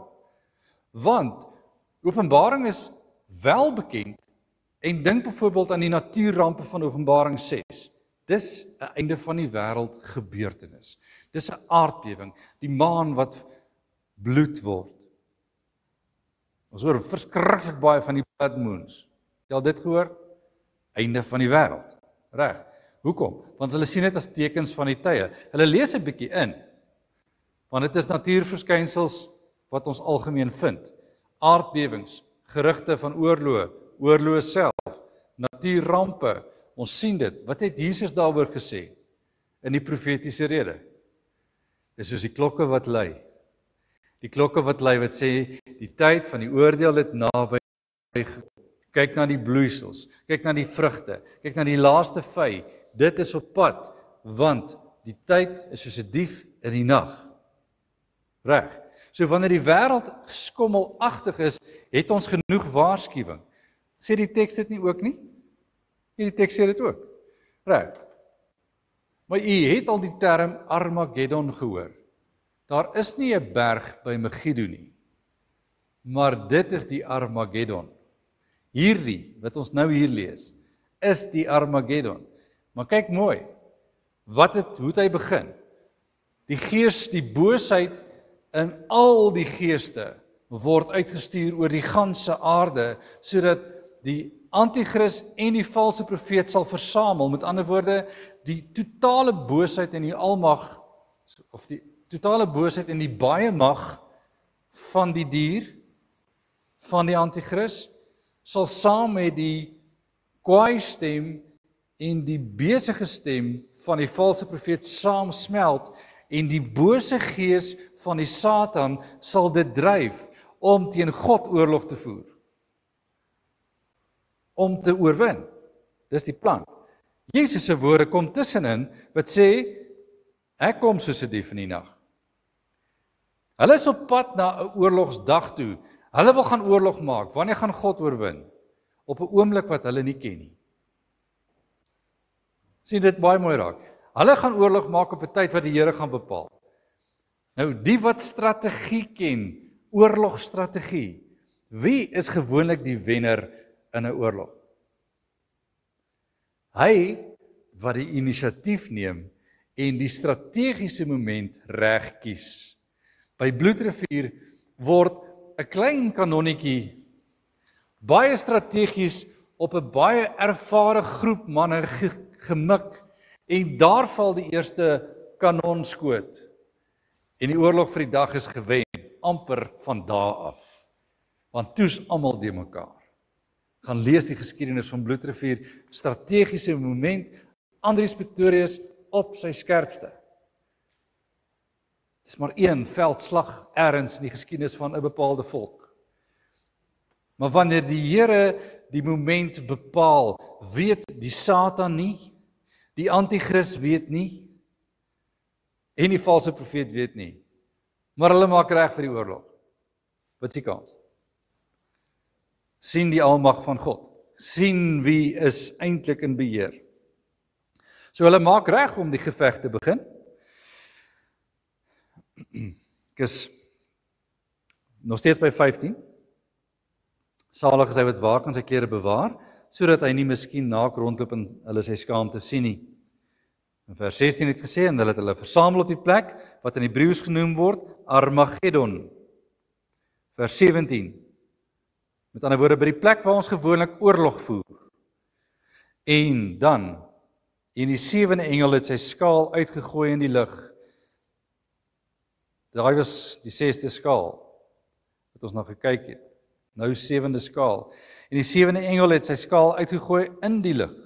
Want Openbaring is wel bekend en dink byvoorbeeld aan die natuurrampe van Openbaring 6. Dis 'n einde van die wêreld gebeurtenis. Dis 'n aardbewing, die maan wat bloed word. Ons hoor verskriklik baie van die blood moons. Het jy al dit gehoor? Einde van die wêreld. Reg. Hoekom? Want hulle sien dit as tekens van die tye. Hulle lees 'n bietjie in. Want dit is natuurverskynsels wat ons algemeen vind. Aardbewings, gerugte van oorloë self, natuurrampe. Ons sien dit. Wat het Jesus daaroor gesê in die profetiese rede? Dis soos die klokke wat lui. Die klokke wat lui wat sê die tyd van die oordeel het naby. Kyk na die bloeisels, kyk na die vrugte, kyk na die laaste vy. Dit is op pad, want die tyd is soos 'n dief in die nag. Reg. So wanneer die wêreld skommelagtig is, het ons genoeg waarskuwing. Sê die teks dit nie ook nie? Die teks sê dit ook. Reg. Maar u het al die term Armageddon gehoor. Daar is nie 'n berg by Megiddo nie. Maar dit is die Armageddon. Hierdie, wat ons nou hier lees, is die Armageddon. Maar kyk mooi, hoe het hy begin? Die gees, die boosheid in al die geeste word uitgestuur oor die ganse aarde, sodat die anti-kris en die valse profeet sal versamel. Met ander woorde, die totale boosheid en die almag, of die totale boosheid en die baie mag van die dier, van die anti-kris, sal saam met die kwaai stem en die besige stem van die valse profeet saam smelt, en die bose gees van die Satan sal dit dryf om teen God oorlog te voer. Om te oorwin. Dis die plan. Jesus se woorde kom tussenin wat sê, ek kom soos 'n dief in die nag. Hulle is op pad na 'n oorlogsdag toe. Hulle wil gaan oorlog maak. Wanneer gaan God oorwin? Op 'n oomblik wat hulle nie ken nie. Sien dit baie mooi raak. Hulle gaan oorlog maak op 'n tyd wat die Here gaan bepaal. Nou, die wat strategie ken, oorlogstrategie, wie is gewoonlik die wenner in 'n oorlog? Hy wat die inisiatief neem en die strategiese moment reg kies. By Bloedrivier word 'n klein kanonnetjie baie strategies op 'n baie ervare groep manne gemik en daar val die eerste kanonskoot. En die oorlog vir die dag is gewen, amper van daardie af. Want toe's almal de mekaar. Gaan lees die geskiedenis van Bloedrivier, strategiese moment, Andries Pretorius op sy skerpste. Dit is maar een veldslag ergens in die geskiedenis van 'n bepaalde volk. Maar wanneer die Here die moment bepaal, weet die Satan nie, die anti-kris weet nie, en die valse profeet weet nie. Maar hulle maak reg vir die oorlog. Wat is die kans? Sien die almag van God. Sien wie is eintlik in beheer. So hulle maak reg om die geveg te begin. Ek is nog steeds by 15. Salig is hy wat waak en sy klere bewaar, sodat hy nie miskien naak rondloop en hulle sy skaamte sien nie. In vers 16 het gesê, en hulle het hulle versamel op die plek, wat in Hebreëus genoem word, Armageddon. Vers 17, met ander woorde, by die plek waar ons gewoonlik oorlog voer. En dan, en die 7de engel het sy skaal uitgegooi in die lug. Daai was die 6de skaal, wat ons nog gekyk het. Nou 7de skaal. En die 7de engel het sy skaal uitgegooi in die lug.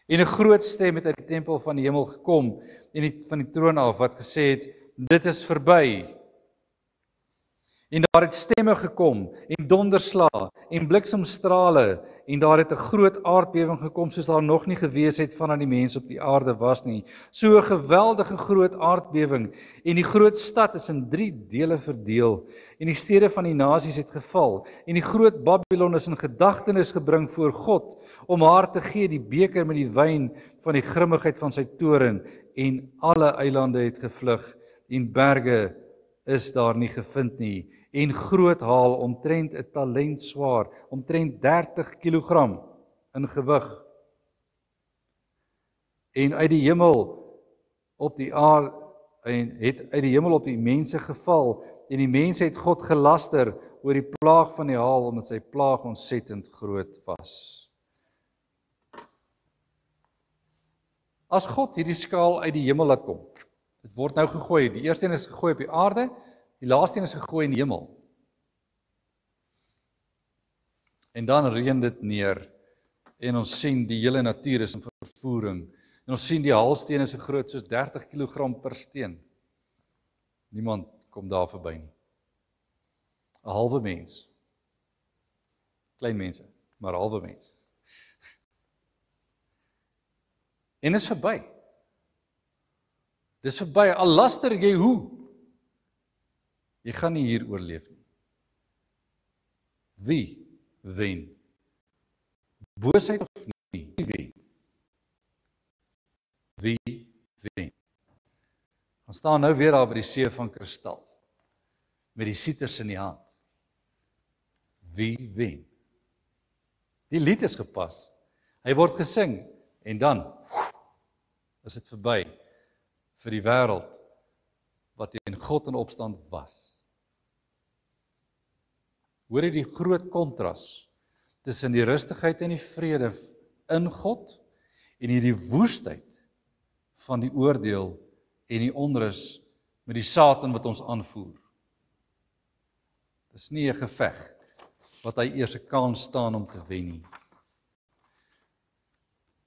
En 'n groot stem het uit die tempel van die hemel gekom en van die troon af wat gesê het, dit is verby. En daar het stemme gekom, en donderslae, en bliksemstrale, en daar het 'n groot aardbewing gekom, soos daar nog nie gewees het vandat die mens op die aarde was nie. So 'n geweldige groot aardbewing, en die groot stad is in 3 dele verdeel, en die stede van die nasies het geval, en die groot Babylon is in gedagtenis gebring voor God, om haar te gee die beker met die wyn van die grimmigheid van sy toorn, en alle eilande het gevlug, en berge is daar nie gevind nie, en groot haal omtrent 'n talent swaar, omtrent 30 kilogram in gewig. En uit die hemel op die aarde, en het uit die hemel op die mense geval, en die mense het God gelaster oor die plaag van die haal, omdat sy plaag ontsettend groot was. As God hierdie skaal uit die hemel laat kom, dit word nou gegooi, die eerste een is gegooi op die aarde, die laaste een is gegooi in die hemel. En dan reën dit neer, en ons sien die hele natuur is in vervoering, en ons sien die haalsteen is so groot soos 30 kg per steen. Niemand kom daar verby nie. 'n halwe mens. Klein mense, maar 'n halwe mens. En is verby. Dis verby, al laster jy hoe. Jy gaan nie hier oorleef nie. Wie wen? Boosheid of nie? Wie wen? Wie wen? Ons staan nou weer daar by die see van kristal, met die sieters in die hand. Wie wen? Die lied is gepas. Hy word gesing, en dan is dit verby vir die wêreld wat teen God in opstand was. Hoor jy die groot kontras tussen die rustigheid en die vrede in God en hierdie woestheid van die oordeel en die onrus met die Satan wat ons aanvoer. Dis nie 'n geveg wat hy eers 'n kans staan om te wen nie.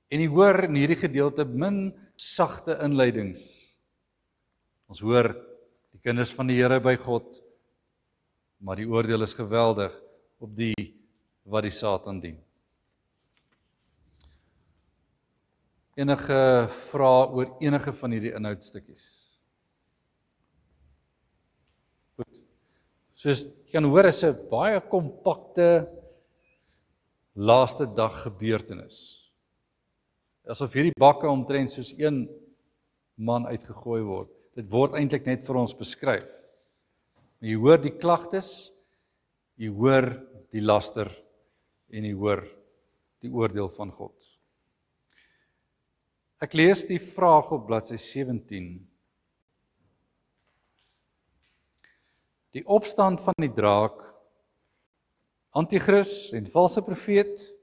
En jy hoor in hierdie gedeelte min sagte inleidings. Ons hoor die kinders van die Here by God, maar die oordeel is geweldig op die wat die Satan dien. Enige vrae oor enige van hierdie inhoudstukkies? Goed. Soos jy kan hoor, is 'n baie kompakte laaste dag gebeurtenis. Asof hierdie bakke omtrent soos een man uitgegooi word. Dit word eintlik net vir ons beskryf. Maar jy hoor die klagtes, jy hoor die laster en jy hoor die oordeel van God. Ek lees die vraag op bladsy 17. Die opstand van die draak, Antichrist en valse profeet,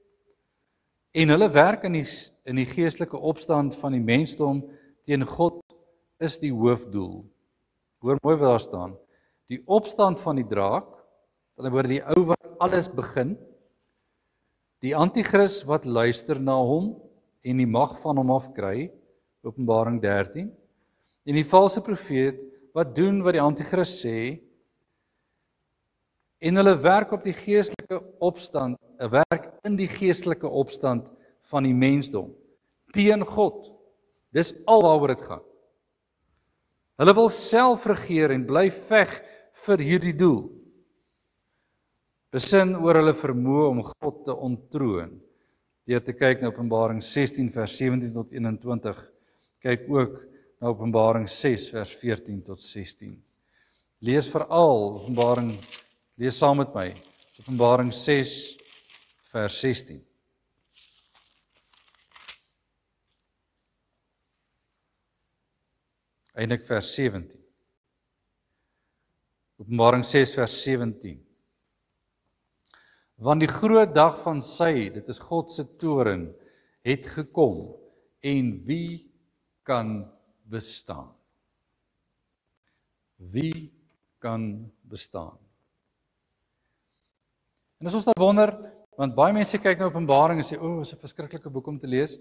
en hulle werk in die geestelike opstand van die mensdom teen God is die hoofdoel. Hoor mooi wat daar staan. Die opstand van die draak, dan word die ou wat alles begin, die Antichrist wat luister na hom en die mag van hom afkry, Openbaring 13, en die valse profeet wat doen wat die Antichrist sê, en hulle werk op die geestelike opstand, 'n werk in die geestelike opstand van die mensdom teen God. Dis alwaaroor dit gaan. Hulle wil self regeer en bly veg vir hierdie doel. Besin oor hulle vermoë om God te ontroon. Deur te kyk na Openbaring 16 vers 17 tot 21. Kyk ook na Openbaring 6 vers 14 tot 16. Lees veral Openbaring, lees saam met my, Openbaring 6 vers 16. Eindelik vers 17. Openbaring 6 vers 17. Want die groot dag van sy, dit is God se toorn, het gekom, en wie kan bestaan? Wie kan bestaan? En as ons dan wonder, want baie mense kyk na Openbaring en sê, o, is 'n verskriklike boek om te lees.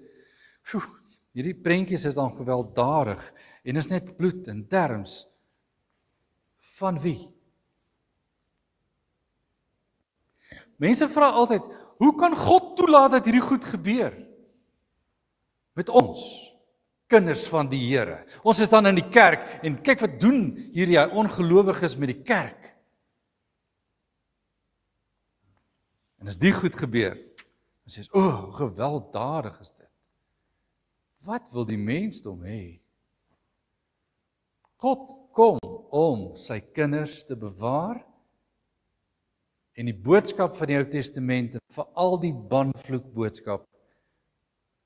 Sjoe, hierdie prentjies is dan gewelddadig, en is net bloed en terms. Van wie? Mense vra altyd, hoe kan God toelaat dat hierdie goed gebeur? Met ons, kinders van die Here. Ons is dan in die kerk en kyk wat doen hierdie ongelowiges met die kerk. En as die goed gebeur, dan sê jy, o, gewelddadig is dit. Wat wil die mensdom hê? God kom om sy kinders te bewaar en die boodskap van die Ou Testament, veral die banvloek boodskap,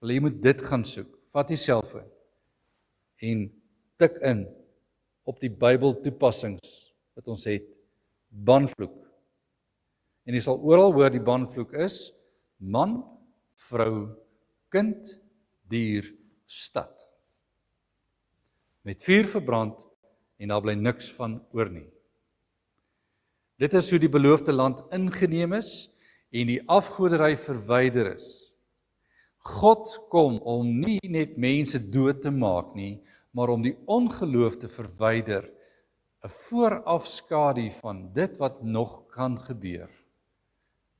wil jy moet dit gaan soek. Vat die selfoon en tik in op die Bybel toepassings wat ons het, banvloek. En jy sal oral hoor die banvloek is man, vrou, kind, dier, stad. Met vuur verbrand en daar bly niks van oor nie. Dit is hoe die beloofde land ingeneem is en die afgoderry verwyder is. God kom om nie net mense dood te maak nie, maar om die ongeloof te verwyder, 'n voorafskadu van dit wat nog kan gebeur.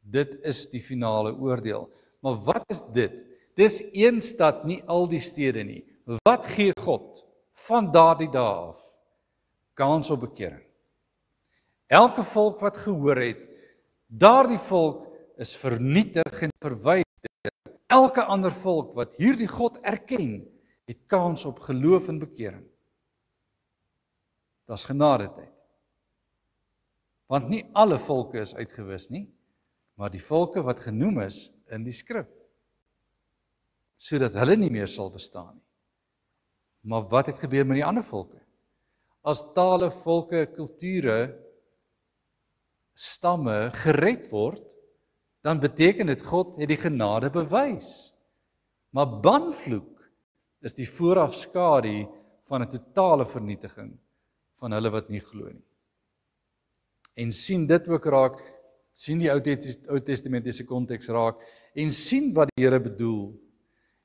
Dit is die finale oordeel. Maar wat is dit? Dis een stad, nie al die stede nie. Wat gee God van daardie dae af? Kans op bekering. Elke volk wat gehoor het, daardie volk is vernietig en verwyder. Elke ander volk wat hierdie God erken, het kans op geloof en bekering. Dit's genadetyd. Want nie alle volke is uitgewis nie, maar die volke wat genoem is in die skrif, sodat hulle nie meer sal bestaan nie. Maar wat het gebeur met die ander volke? As tale, volke, kulture, stamme gered word, dan beteken dit God het die genade bewys. Maar banvloek is die voorafskadu van 'n totale vernietiging van hulle wat nie glo nie. En sien dit ook raak, sien die Ou Testamentiese konteks raak en sien wat die Here bedoel.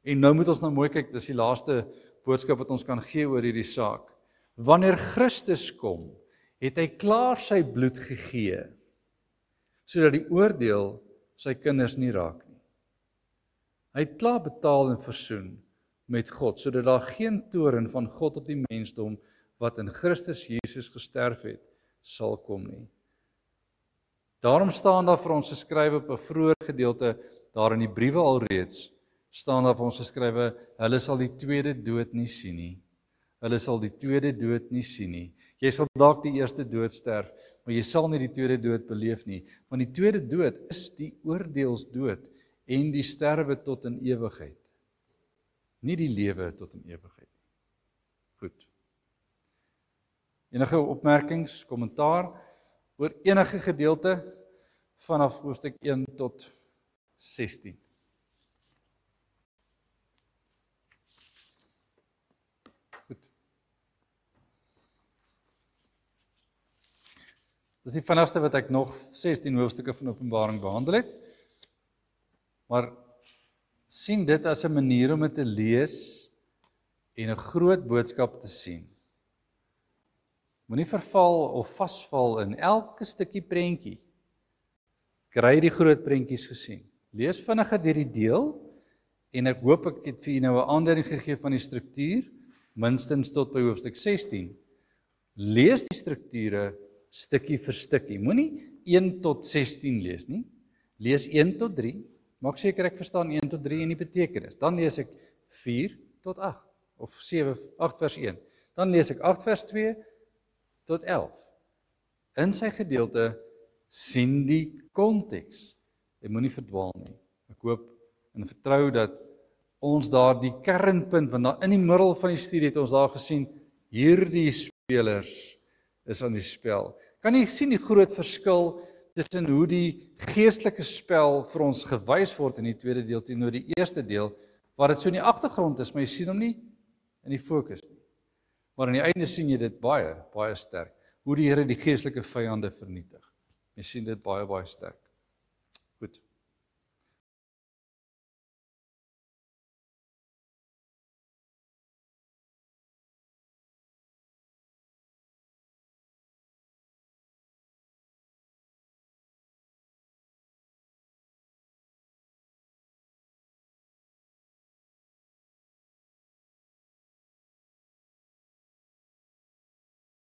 En nou moet ons nou mooi kyk, dis die laaste boodskap wat ons kan gee oor hierdie saak. Wanneer Christus kom, het hy klaar sy bloed gegee, sodat die oordeel sy kinders nie raak nie. Hy het klaar betaal en versoen met God, sodat daar geen toorn van God op die mensdom wat in Christus Jesus gesterf het, sal kom nie. Daarom staan daar vir ons geskrywe op 'n vroeër gedeelte daar in die briewe alreeds, staan daar vir ons geskrywe, hulle sal die tweede dood nie sien nie. Hulle sal die tweede dood nie sien nie. Jy sal dalk die eerste dood sterf, maar jy sal nie die tweede dood beleef nie, want die tweede dood is die oordeelsdood en die sterwe tot in ewigheid. Nie die lewe tot in ewigheid nie. Goed. Enige opmerkings, kommentaar oor enige gedeelte vanaf hoofstuk 1 tot 16? Goed. Dis die vinnigste wat ek nog 16 hoofstukke van Openbaring behandel het. Maar sien dit as 'n manier om dit te lees en 'n groot boodskap te sien. Moenie verval of vasval in elke stukkie prentjie. Kry die groot prentjies gesien. Lees vinniger deur die deel en ek hoop ek het vir julle nou 'n aanduiding gegee van die struktuur, minstens tot by hoofstuk 16. Lees die strukture stukkie vir stukkie. Moenie 1 tot 16 lees nie. Lees 1 tot 3. Maak seker ek verstaan 1 tot 3 en die betekenis. Dan lees ek 4 tot 8 of 8 vers 1. Dan lees ek 8 vers 2 tot 11. In sy gedeelte sien die konteks. Jy moenie verdwaal nie. Ek hoop en vertrou dat ons daar die kernpunt, want daar in die middel van die studie het ons daar gesien, hierdie spelers is aan die spel. Kan jy sien die groot verskil tussen hoe die geestelike spel vir ons gewys word in die tweede deel teenoor die eerste deel, waar dit so in die agtergrond is, maar jy sien hom nie in die fokus nie. Maar aan die einde sien jy dit baie, baie sterk, hoe die Here die geestelike vyande vernietig. Jy sien dit baie, baie sterk.